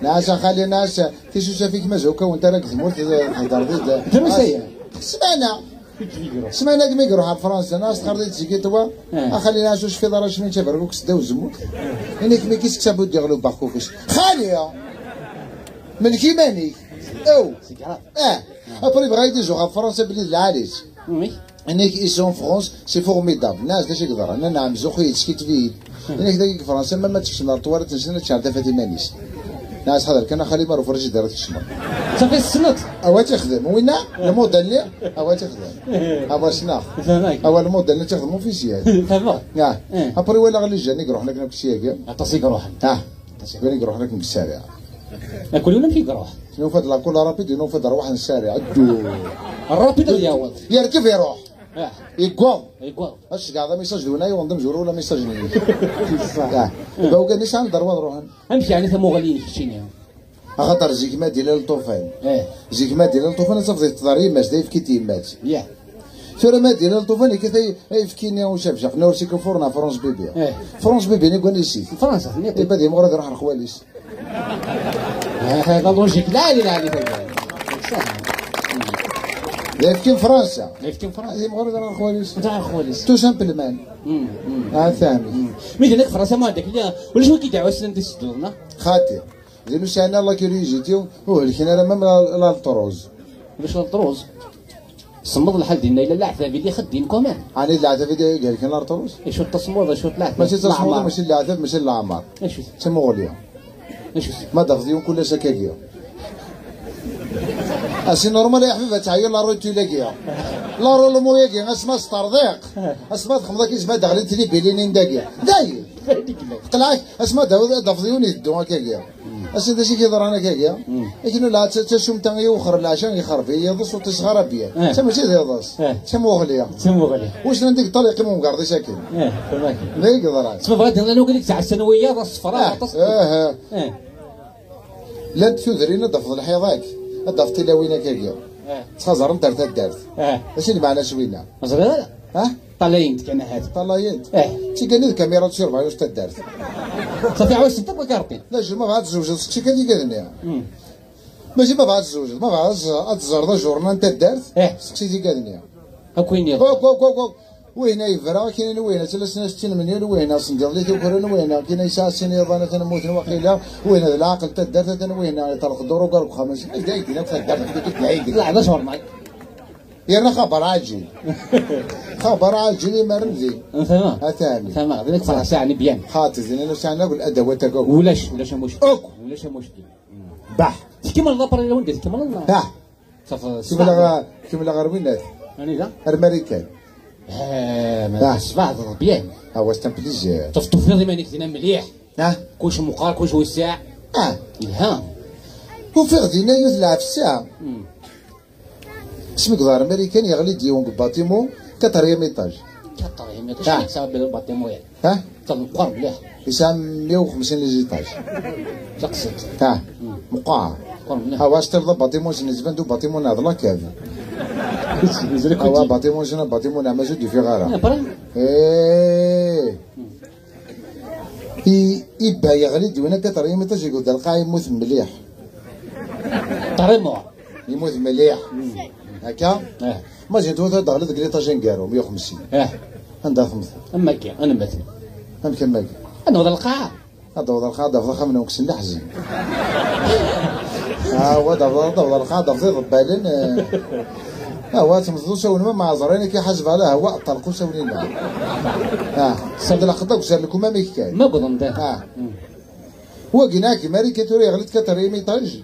ناس خالي ناس تيشوف فيك مزوكا وانت راك تموت تهضر ذي سمعنا كما يقروها فرنسا ناس تخرجت سيكي توا اخلي ناس واش في دراش من تبركوك سداو الزموت انك ما كيس كسبوا ديغلو باكوكش خالي ملكي ماني او ابري بغا يديجو فرنسا بلي العاليج انك ايسون فرونس سي فورميدابل ناس داش يقدر انا نعم زوخي تسكيت فيه انك داك فرنسا ما تكش نار طوال تنسنا تشعل تفاتي مانيس ناس حضر كان خالي ما فرج دارت الشمر صافي السنط اوا تخدم وين الموديل اللي اوا تخدم اوا شناخ اوا الموديل اللي تخدمو في سياد فهمت يا ابري ولا غلي جاني نروح لك نكسيك تصيق روح تصيق نروح لك بالسارع كل يوم في روح شنو فضل كل رابيد ينو فضل روح السارع الرابيد اللي يعوض يركب يروح يقوم اش قاعد ما يسجلونا يوندم جورو ولا ما يسجلوني صح بقى نيشان ضربه نروح امشي يعني ثمو غاليين في الشينيا خاطر زيك ما ديال الطوفان زيك ما ديال الطوفان صافي التضاري ماش دايف كي تيمات فيرا ما ديال الطوفان كي يفكيني وشبشق نورسيكو فورنا فرونس بيبي فرونس بيبي نقول لي سي فرنسا بدي مغرد نروح لخواليس هذا لوجيك لا يفكين فرنسا هي مغرد نروح خواليس تاع خواليس تو سامبلمان ثاني مي ديك فرنسا ما عندك ولا شو كيدعوا السنه دي السدورنا خاطر زين سانا الله كيريجيتيو هو الكنا راه مام لا الطروز باش الطروز صمد الحال ديالنا الا العتابي اللي خدين كمان علي العتابي قال لك لا الطروز شو التصمود شو العتاب ماشي التصمود ماشي العتاب ماشي العمار ايش تما غوليا ايش ما دافديون كل سكاكيا اسي نورمال يا حبيبي تعيا لا روتي لاكيا لا رول مو ياكي اسما سترضيق اسما تخمضا كي اسما داخلين تلي بيلينين داكيا داي قلعك اسما دافديون يدو هكاكيا اسي داشي كيضر انا كاكيا لكن لا تشوم تاع يوخر لا عشان يخرب يضص وتسخر بيا تما ماشي يضص تما غليا واش عندك طريق مو مقرضي ساكن فهمك لا يقدر تما بغيت انا نقول لك تاع الثانويه راس الصفراء لا تثرينا دفض الحيضاك دفتي لا وين كاكيا تخزر انت دارت اش اللي معنا شوينا مزال طلاينت كان هذا طلاينت تيقال لي الكاميرا تشرب واش دارت صافي عاوز انت بكارتين لا ما بغاتش تزوج سكتي كان قالني ماشي ما بغاتش تزوج ما بغاتش تزرد جورنا انت دارت سكتي قالني هاكوين كوك وين يفرا كاين وين 63 مليون وين صندوق لي توكرن وين كاين يساسين يظن تنموت وقيلا وين العقل تدرت وين يطلق دور وقرب خمس دايك لك تدرت لا هذا شهر معك يرنا خبر عاجل خبر عاجل مرمزي فهمت ثاني هذيك فرنسا يعني بيان خاطر زين انا ساعه نقول ادوات ولاش مشكل بح كيما الغبر اللي ولدت كيما الله بح صافي كيما الغربينات يعني لا الامريكان صباح بيان هو استمبليج تفطو في مانيك زينا مليح كلشي مقال كلشي وسع الهام وفي غدينا يطلع في الساعه اسمك دار امريكان يغلي ديون بالباتيمون 4 ايطاج 4 ايطاج حساب بالباتيمون تنقر مليح يسام 150 ليزيطاج تقصد مقاع واش ترضى باتيمون نسبة دو باتيمون هذا لا كاف باتيمون جنا باتيمون عمازو دو فيغارا يبا يغلي ديونا 4 ايطاج يقول تلقاه يموت مليح يموت مليح هكا ما جيت وثا داخل ذاك ليطاجين كارو 150 عندها خمس اما كي انا مثلا انا كمل انا وضع القاعه هذا وضع القاعه دافض خمن وكسن لحزن هو دافض القاعه دافض بالين هو تمضو ساون ما زرينا كي حسب على هو طلقوا ساونينا صد الخطا وسال لكم ما كان ما قضم ده هو قناك ماريكا توري غلط كتر ميطاج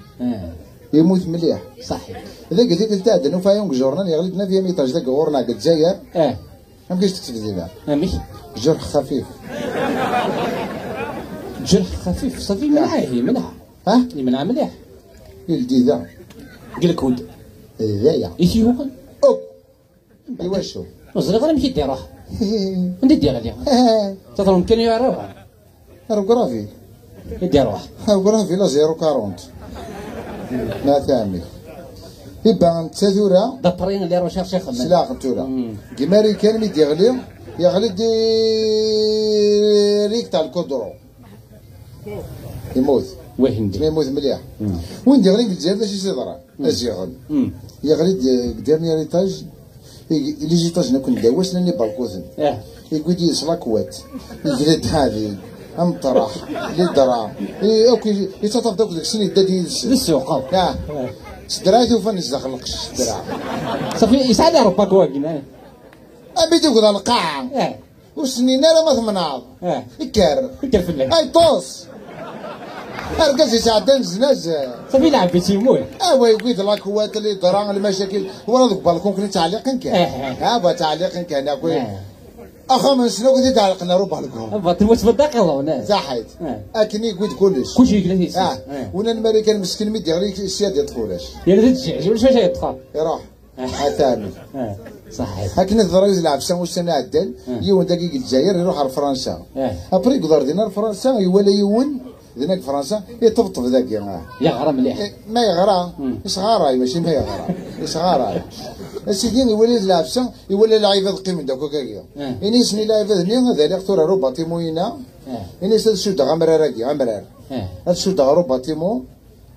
يموت مليح صحيح اذا قلت لك تاع انه فايون جورنال يغلطنا في ميطاج ذاك غورنا قد جايه ما بقيتش تكتب زينا مش جرح خفيف جرح خفيف صافي منعه منعه منعه مليح يلدي ذا قال لك ود ذايا ايش هو اوب ايوا شو وصل غير مشي ديروها ندي دير هذه تظن كانوا يعرفوها روغرافي يديروها روغرافي لا 040 ما ثامي يبان تثورة دابرين اللي راه شاف شيخ سلاح تورا كيماري كان ميد يغلي ريك تاع الكودرو يموت وهندي يموت مليح وين يغلي بالجزائر باش يصير ازيغل يغلي ديرني ريتاج اللي جيتاج نكون داوس لاني بالكوزن يقول لي صلاكوات يجلد هذه امطرح للدرا اوكي يتصرف داك السنين دادي للسوق سدرايتو فنش داخل القش الدرا صافي يسعد ربك واقنا ابيدو كذا القاع وسنين لا ما ثمناض يكر في الليل اي طوس ارقص يساعدن زناز صافي يلعب بتيمون اوا يقيد لاكوات اللي درا المشاكل وانا ذوك بالكون كنت تعليق كان با تعليق كان اكو اخا من سنو كنت تعلقنا ربع لكم باتموت بالدقه والله زاحيت اكني قلت كلش كلشي يجلس وانا الامريكان مسكين ميدي غير السياد يدخلوش يا ريت تجي واش يدخل يروح ثاني صحيح هكذا الضرايز يلعب سنه والسنه عدل يون دقيق الجزائر يروح على فرنسا ابري يقدر دينار فرنسا يولي يون ذنك فرنسا يطبطب ذاك يغرى مليح ما يغرى يصغارا ماشي ما يغرى يصغارا السيدين يولي لابسه يولي لعيبه قيم من داك كاكيا اني سني لعيبه هني هذا اللي اختار روبا تيموينا اني سد غمرار راكي غمرار هاد شد روبا تيمو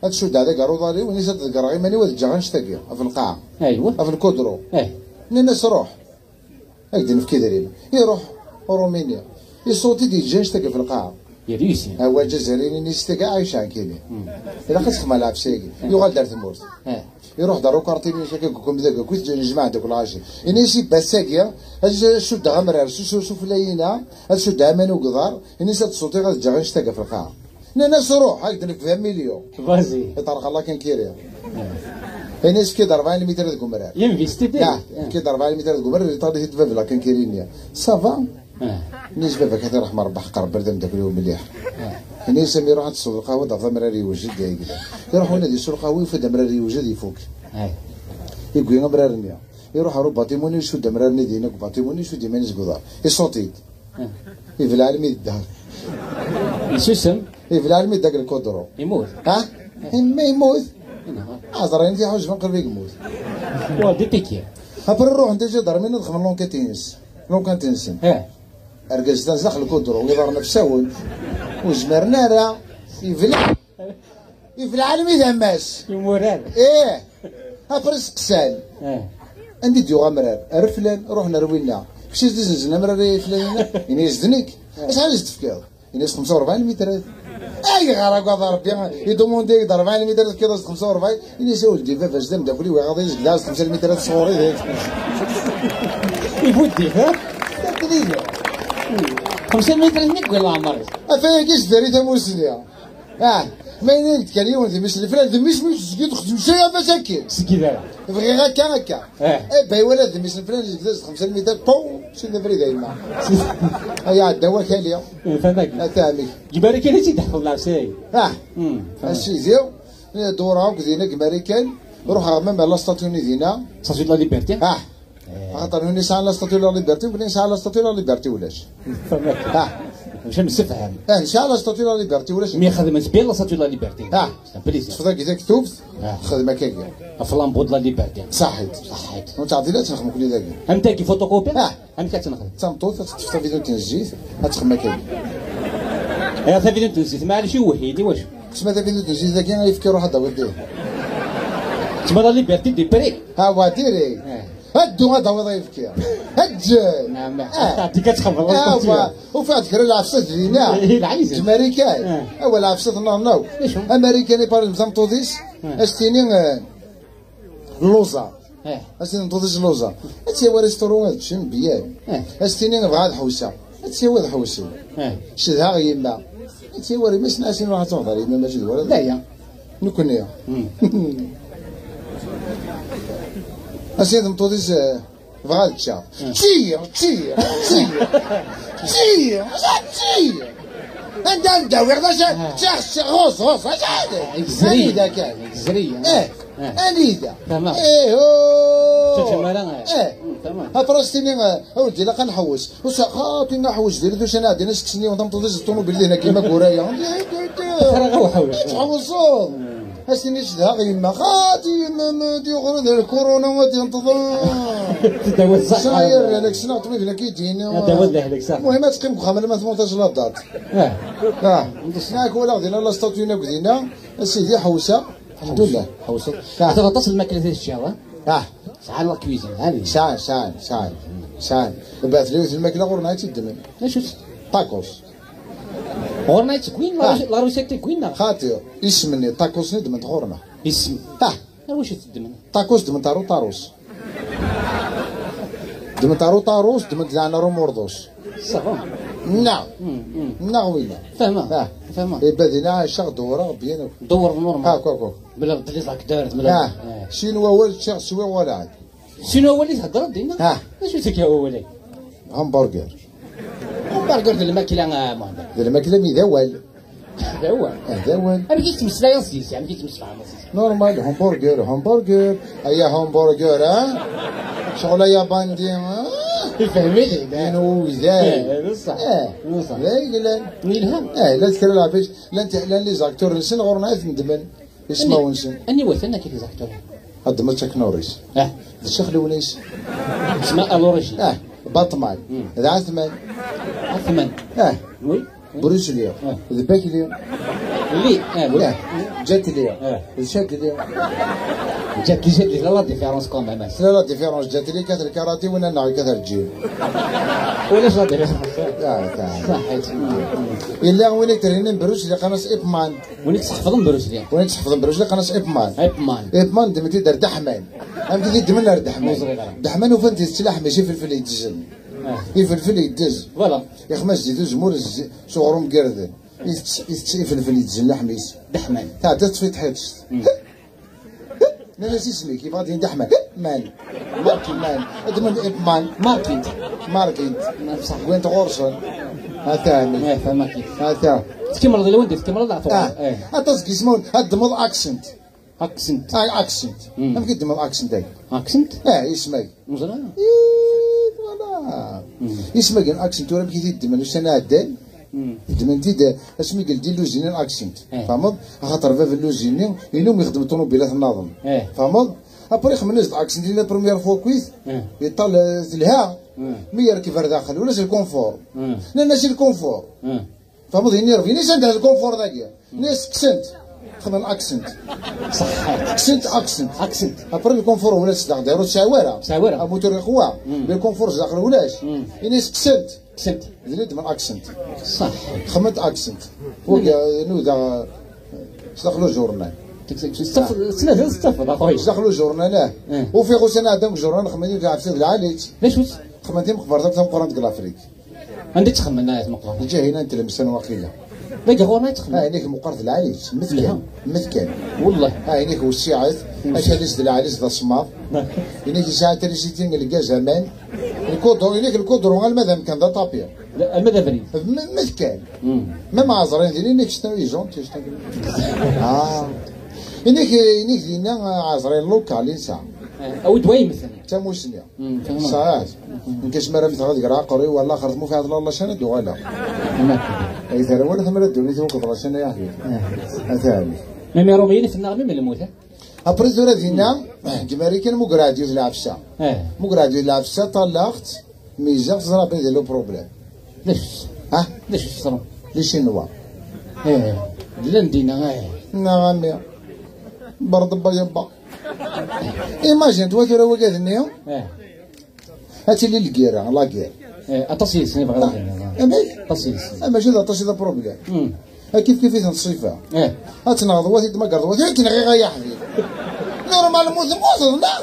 هاد شد هذاك روضالي واني سد قراغي ماني ولد جاغنش تاكيا في القاعه ايوا في الكودرو الناس روح هكذا نفكي دارين يروح رومانيا يصوتي دي جاش تاكي في القاعه يا ريسي هو الجزائريين نستقى عايشان كيني الا خصك ما لعب سيكي يغال دار ثمورت يروح دارو كارتيني شكاكم ذاك كنت نجمع داك العاشي اني سي باساكيا شد غمرار شوف لينا شد امان وقدار اني سات صوتي غتجا غنشتاقى في القاعه الناس روح هاك درك فيها مليون فازي يطرق الله كان كيريا الناس كي 40 متر ذاك مرار ينفيستي كي 40 متر ذاك مرار يطرق يتباب كان كيرينيا صافا نيش بابك هذا راح مربح قرب بردم داك اليوم مليح هنا يسمي يروح عند السوق القهوه ضغط مراري يوجد يقول يروح هنا دي السوق القهوه يفد مراري يوجد يفوك يقول مرارني يروح رو باطيموني يشد مرارني دينك باطيموني يشد مانيش قضاء يصوتي في العالم الدهر يسوسم في العالم داك الكودرو يموت ما يموت عذرين في حوج من قلبي يموت والدي بيكي ابر نروح عند جدار من ندخل لون كاتينس لون كاتينسن ارقص داخل الكودرو ويضرنا بساون وزمرنا راه في العالم يدماس يموران ابرس قسال عندي ديو غمرار رفلان روحنا روينا كش زنزنا مراري فلان يعني يزدنيك شحال يزدفكاو يعني 45 متر اي غرق هذا ربي يدوموندي 40 متر كذا 45 يعني سول دي فاش دم داكلي وغادي يزقدا 5 متر صغوري يفوتي ها 5 متر هناك ولا عمر افا كيش داري تموسنيا ما ينك كان يوم ذميش الفلان ذميش مش سكيت خدم شيء مساكين سكيت بغي هكا باي ولا ذميش الفلان اللي جلس 5 متر بو شنو نفري دايما يا الدواء كاليا فهمك تامي جباري كان يجي دخل لا شيء هادشي زيو دورا وكذينا كماريكان روح امام لا ستاتيوني دينا ستاتيو لا ليبرتي خاطر هوني ساعه لا ستاتيو لا ليبرتي وبنين ساعه لا ستاتيو لا ليبرتي ولاش فهمك مش مسفها ان شاء الله ستاتيو لا ليبرتي ولاش مي خدمت بين لا ستاتيو لا ليبرتي بليز تفضل كذا كتبت خدمه كاكيا فلامبو لا ليبرتي صحيت وتعطي لا تخدم كل ذاك انت كي فوتوكوبي انت كتنخدم تنطوط تفتح فيديو تنجيت تخدم كاكيا هذا فيديو تنجيت معليش وحيدي واش تسمى هذا فيديو تنجيت ذاك يفكر واحد وديه تسمى لا ليبرتي دي بري هو ديري هدو هذا هو يفكر هج نعم انت كتخبر وفات كرا العفسه دينا العيزه امريكان اول عفسه نو امريكاني بار زمطوديس استيني لوزا اسيدي نطوطش لوزا هاتي هو ريستورون تمشي بيال استيني نبغى هاد حوسه هاتي هو حوسي شدها غير يما هاتي هو ما سناسي نروح تهضر يما ماشي ولا لا يا نكون اسيدي نطوطش بغا تشا تير تير تير تير تير انت ويغدا شخص غوص غوص اش هذا اكزري اكزري انيدا تمام ايهو تمام تمام هترستيني اودي لا كنحوس وساقاتي نحوس دير دوش انا عندنا 6 سنين ونضم تضيج الطوموبيل هنا كيما كورايا ترى غو حوس تحوسوا اسيني شدها غير ما غادي ما ديغرو الكورونا ودي ننتظر تداوى الصح صاير لك سنه طويله كيدينا تداوى لك صح المهم تقيم خامل ما 18 لا دات سناك ولا غدينا لا ستاتوينا كدينا سيدي حوسه الحمد لله حوسه تغطس الماكله ديال الشاوه شحال لا كويزين هاني شحال بعث لي الماكله غورنايتي الدمن شوف طاكوس غورنايتي كوين لا روسيتي كوين خاطر اسمني طاكوس ندمن غورنا اسم واش تدمن طاكوس دمن تارو طاروس دمن تارو طاروس دمن لعنا رو موردوس صافا نعم وينا فهمها بدينا شغل دوره بيان دور نورمال هاكا بلا بدلي صاك دارت بلا شنو هو الشيخ سوي ولا عاد شنو هو اللي تهضر دينا اش تك هو ولي همبرجر ديال الماكله مهضر ديال الماكله ميداول داول انا كيت تمسلا يا سيس يعني كيت تمسلا نورمال همبرجر هيا همبرجر شغله ياباني فهمتي دينو وزاي بصح لا يقول نيلهم لا تذكر العبيش لا لي زاكتور نسن غورنا ندمن اسمه نسن اني وثنا كيف زاكتور هاد ما تشك نوريس الشيخ لونيس اسماء الوريشي باطمان هذا عثمان وي بروسليا ذباك اليوم اللي جات اليوم شات اليوم جات لي لا ديفيرونس كون ميم لا ديفيرونس جات لي كثر الكاراتي وانا ناعي كثر الجيم ولاش لا ديفيرونس صحيت الا وين ترينين بروسليا قناص ابمان وين تحفظهم بروسليا قناص ابمان دمتي دار دحمان فهمتي دمنا دحمان وفنتي السلاح ماشي فلفل يتجن يفلفل يدز فوالا يخمس يدز مور صغرهم قردن يفلفل يتجن لحميس دحمان تاع تطفي تحيطش لا نسي اسمي كيف غادي دحمان مان ادمن ابمان ماركينت بصح وين تغورسون هاتا فهمك هاتا تكمل الوند تكمل ضعف هاتا كيسمون هدمض اكسنت اكسنت هم كيدمض اكسنت اكسنت اسمك مزرعه فوالا اسمك اكسنت ولا كي تدمن سنه عدل دمن تيد اسمي قال دي لوزينين اكسنت فهمت خاطر باب اللوزينين ينوم يخدم طوموبيلات النظم فهمت ابري خمنت اكسنت لا بروميير فوا كويس يطلع الها مي يركب داخل ولا الكونفور لا ماشي الكونفور فهمت ينيرفي نيش عندها الكونفور ذاك ناس كسنت خدم اكسنت صح اكسنت ابري الكونفور ولا صدق دايرو شاوره موتور قوا بالكونفور داخل ولاش ناس كسنت زيد من اكسنت صح خمت اكسنت هو نودا دخلوا جورنال استفد اخويا دخلوا جورنال وفي غوسنا عندهم جورنال خمني كاع في العاليت ليش خمنتي مقبرتك تم قران ديال افريك عندي تخمن انا مقبره جا هنا انت لمسان واقيلا باقي غور ما تخمن هنيك مقرد العاليت مثكان والله هنيك هو الشيعات اش هذا العاليت ذا الصماء هنيك ساعه تريسيتين لقى زمان الكودرو غير المذهب كان ذا طابيا المذهبري مثكان ما معذرين هنيك شنو يجون هنيك دينا عازرين لوكال ساعه او دواي مثلا تموسنيا صحيح نكاش مرة مثلا غادي قرا قري والله خرج مو في الله شنو دو غلا اي ترى ولا ثمره الدنيا توقف راسنا يا اخي اثاني ميمي روميين في النغمه من الموت ابريزورا دينا جماري كان مقراديو في العفسه مقراديو العفسه طلقت ميزا صرا بين له بروبليم ليش صرا ليش نوا لندينا نعم برد بيبا ايماجين تواتر هو قاعد النيو هاتي اللي الكيرا لا كير اتصيص نبغى تصيص اما جا تصيص بروبليم كيف تصيفها هاتناض واتي ما قرض واتي تنغي غيا حبيبي نورمال موت لا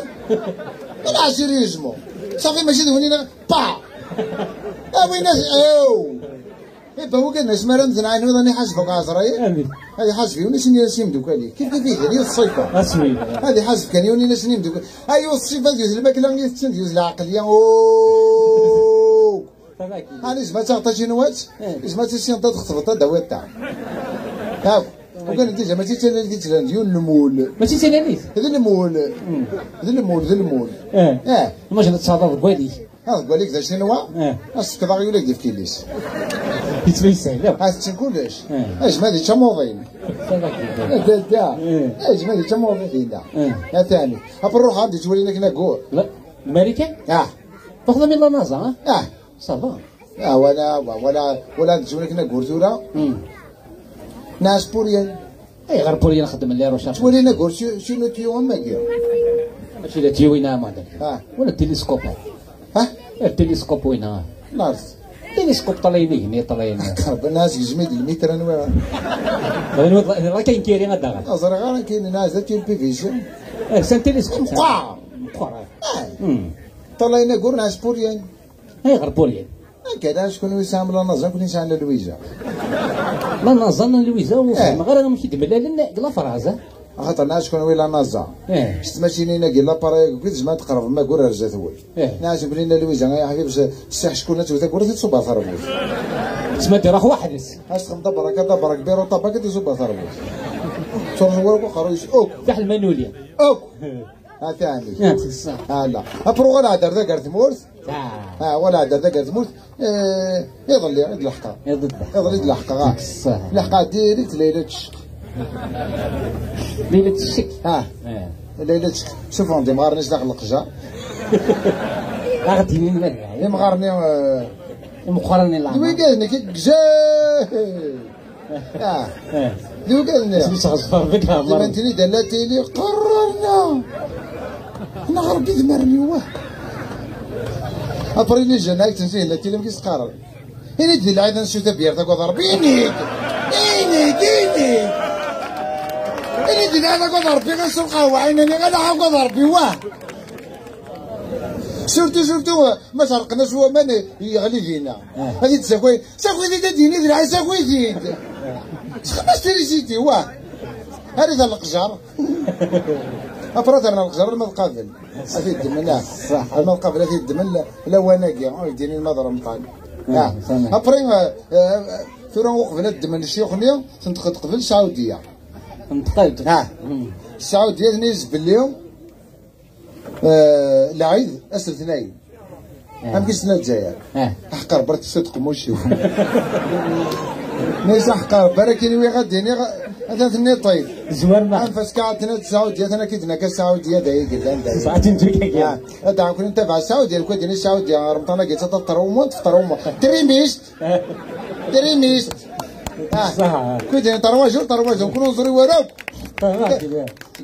العشيريزمو صافي ماشي دونينا با وين او إيه هو كان ناس مرة مثلا عينو راني حاسبك عزرايل هذه حاسبي وناس ناس يمدوك هذه كيف هذه الصيفة هذه حاسب كان يوني ناس يمدوك أيوا الصيفة ديال الماكلة غير تندوز العقلية أوه هذه زعما تعطى شنوات زعما تسين تخطف الدواء تاعها هاك وكان ديجا ماشي تلان ديال المول ماشي تلانيذ هذا المول هذا المول ماشي نتصادف كوالي هذا قال لك ذا شنو هو؟ السكر غير يولي يدير كيليس يتفيسال هذا تنقولش اش ما ديتش موضين دا اش ما ديتش موضين دا ثاني نروح عندي تولي لك ناكور لا امريكا تاخذ من لا نازا صافا ولا تولي لك ناكور ثورة ناس بوريان غير بوريان نخدم اللي روشاش تولي ناكور شنو تيو ماكيا ماشي لا تيوينا ما داك ولا التلسكوب التلسكوب وين نارس التلسكوب طلعيني هنا طلعيني قرب الناس يجمد المتر انا راه كاين كيرين هذا اصرا غير كاين ناس تي البيفيشن سان تلسكوب طلعنا قول ناس بوريان غير بوريان كذا شكون يسام لا نظن كون يسام لويزا لا نظن لويزا وفهم غير انا مشيت بلا لا فرازه خاطر ناس شكون ويلا نازا ماشينينا كي لاباري كنت زعما تقرب ما كور رجع ثوي ناس بلينا لويزا يا حبيبي الساح شكون تاع كور تصوب ثربوز تسمى راه واحد اش دبرك بيرو طبق تصوب ثربوز صور خرج اوك تاع المانوليا اوك ثاني لا ابرو غير هدر ذاك تمورث ولا هدر ذاك تمورث يظل يعيد الحقا يظل الحقا الحقا ديريكت ليلة الشك ليلة الشك شوف عندي مغارنيش داخل القجا غادي من المال مغارني مقارني لا وين قالني كي قجا لو قالني باش غصفر بك ما انتني دلاتي لي قررنا نغرب ذمرني واه ابريني جناك تنسيه لا تيلم كيس قرر هنا ديال العيد نشوف بيرتك وضربيني إني دي أنا قدر بي غسل قهوة عينني أنا قدر بي واه شفتو ما سرقناش هو من يغلي فينا هذه تساكوي دي تديني ذراعي ساكوي زيد خمس تريزيتي واه هذه تاع القجر أفراد من القجر ما تقابل هذه الدم صح ما تقابل هذه الدم لا وناقي يديني المضرب مطال أبرين ثورة وقفنا الدم الشيوخني تنتقد قبل السعودية انتقلت السعودية نيز اليوم العيد أسر ثنين هم كيسنا الجزائر أحقر برك صدق موشي نيز أحقر بركيني ويغديني هذا ثني طيب زوار ما أنفس كعتنا السعودية أنا كيدنا كالسعودية دايق الآن ساعتين تركيا هذا كون تبع السعودية الكودين السعودية رمضان قلت تطرومون تفطرومون تريميست صح كودين ترواجو كونوا نزوري وراك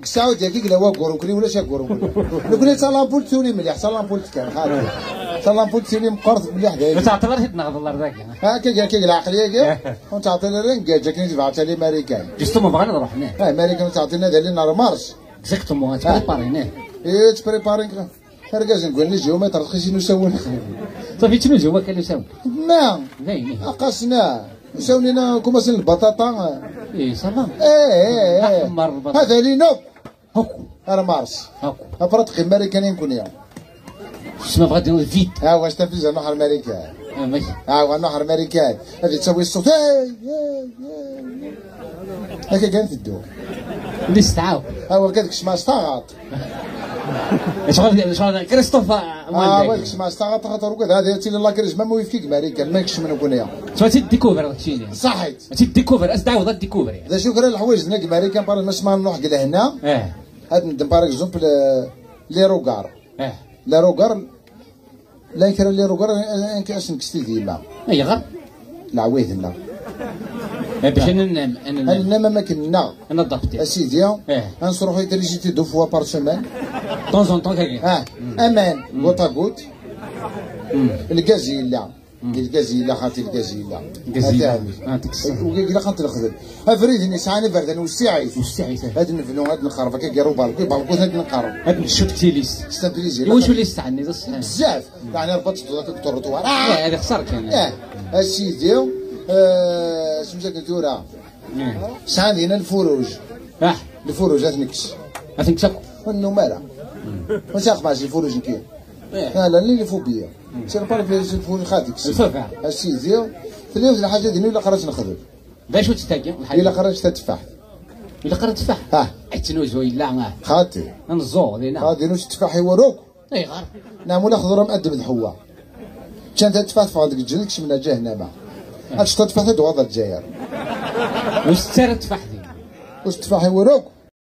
السعودية كي قلا واقورم كلي ولا شاقورم نقول سالامبول تسولي مليح سالامبول كان خالد سالامبول تسولي مقرض مليح داير ما تعتبرش تنغض الله ذاك كي العقلية كي ونتعطي لنا جاك نجبعت لي ماريكان جستو ما بغينا نروح هنا ماريكان تعطينا دالنا مارش اكزاكتومون تبريباري هنا تبريباري هرقاز نقول لي جوما ترخي شنو سوينا صافي شنو جوا كان يساوي ما زين قاسنا ساونينا كوماسين البطاطا صافا هذا لي نوب هاكو انا مارس افرط ماريكانيين كونيا شنو بغات دير فيت واش تنفيز نحر ماريكان ماشي نحر ماريكان هذه تسوي الصوت هكا كانت الدور اللي استعاو كذاك شما استغاط شغل كريستوف ولك شما استغاط خاطر وكذا هذه تي الله كريزما ما ويفكيك ماريكان ماكش من كونيا شو تيديكوفر داكشي صحيت تيديكوفر استعاود الديكوفر اذا شكرا الحوايج هناك ماريكان بار ما سما نروح كذا هنا هاد ندم بار اكزومبل لي روغار لا روغار لا يكرا لي روغار انك اسم كستي ديما اي غير لا ويدنا باش انا ما كنا نضبط اسيدي نصروح الكتريسيتي دو فوا بار سيمين طون طون كاكي امان غوتا غوت الغاز لا الكازيلا خاطي الكازيلا الكازيلا وكي خاطي الخضر افريد اني ساعه بردان وستيعيت هاد نفلو هاد نخرف كيقرو بالكو هاد نقرب هاد نشوف تيليس ستابليزي واش ولي استعني بزاف يعني ربطت التروطوار هذا خسر كان السيدي سميتها كنتورا شحال هنا الفروج الفروج هاتنكس النمارة وساق ماشي الفروج نكير لا اللي فوبيا سير بالك في الفروج خاتكس السيدي تليوز الحاجه ديالي الا خرجت نخدم باش تتاكي الا خرجت تتفاح الا قرات تفاح عيتنوز ولا خاطي نزو لينا غادي نوش التفاح يوروك اي غار نعم ولا خضره مقدم الحوا كانت التفاح في عندك تجلكش من جهنم هادشي التفاح تدوى الجزائر واش تسار التفاح ديالك واش التفاح يوروك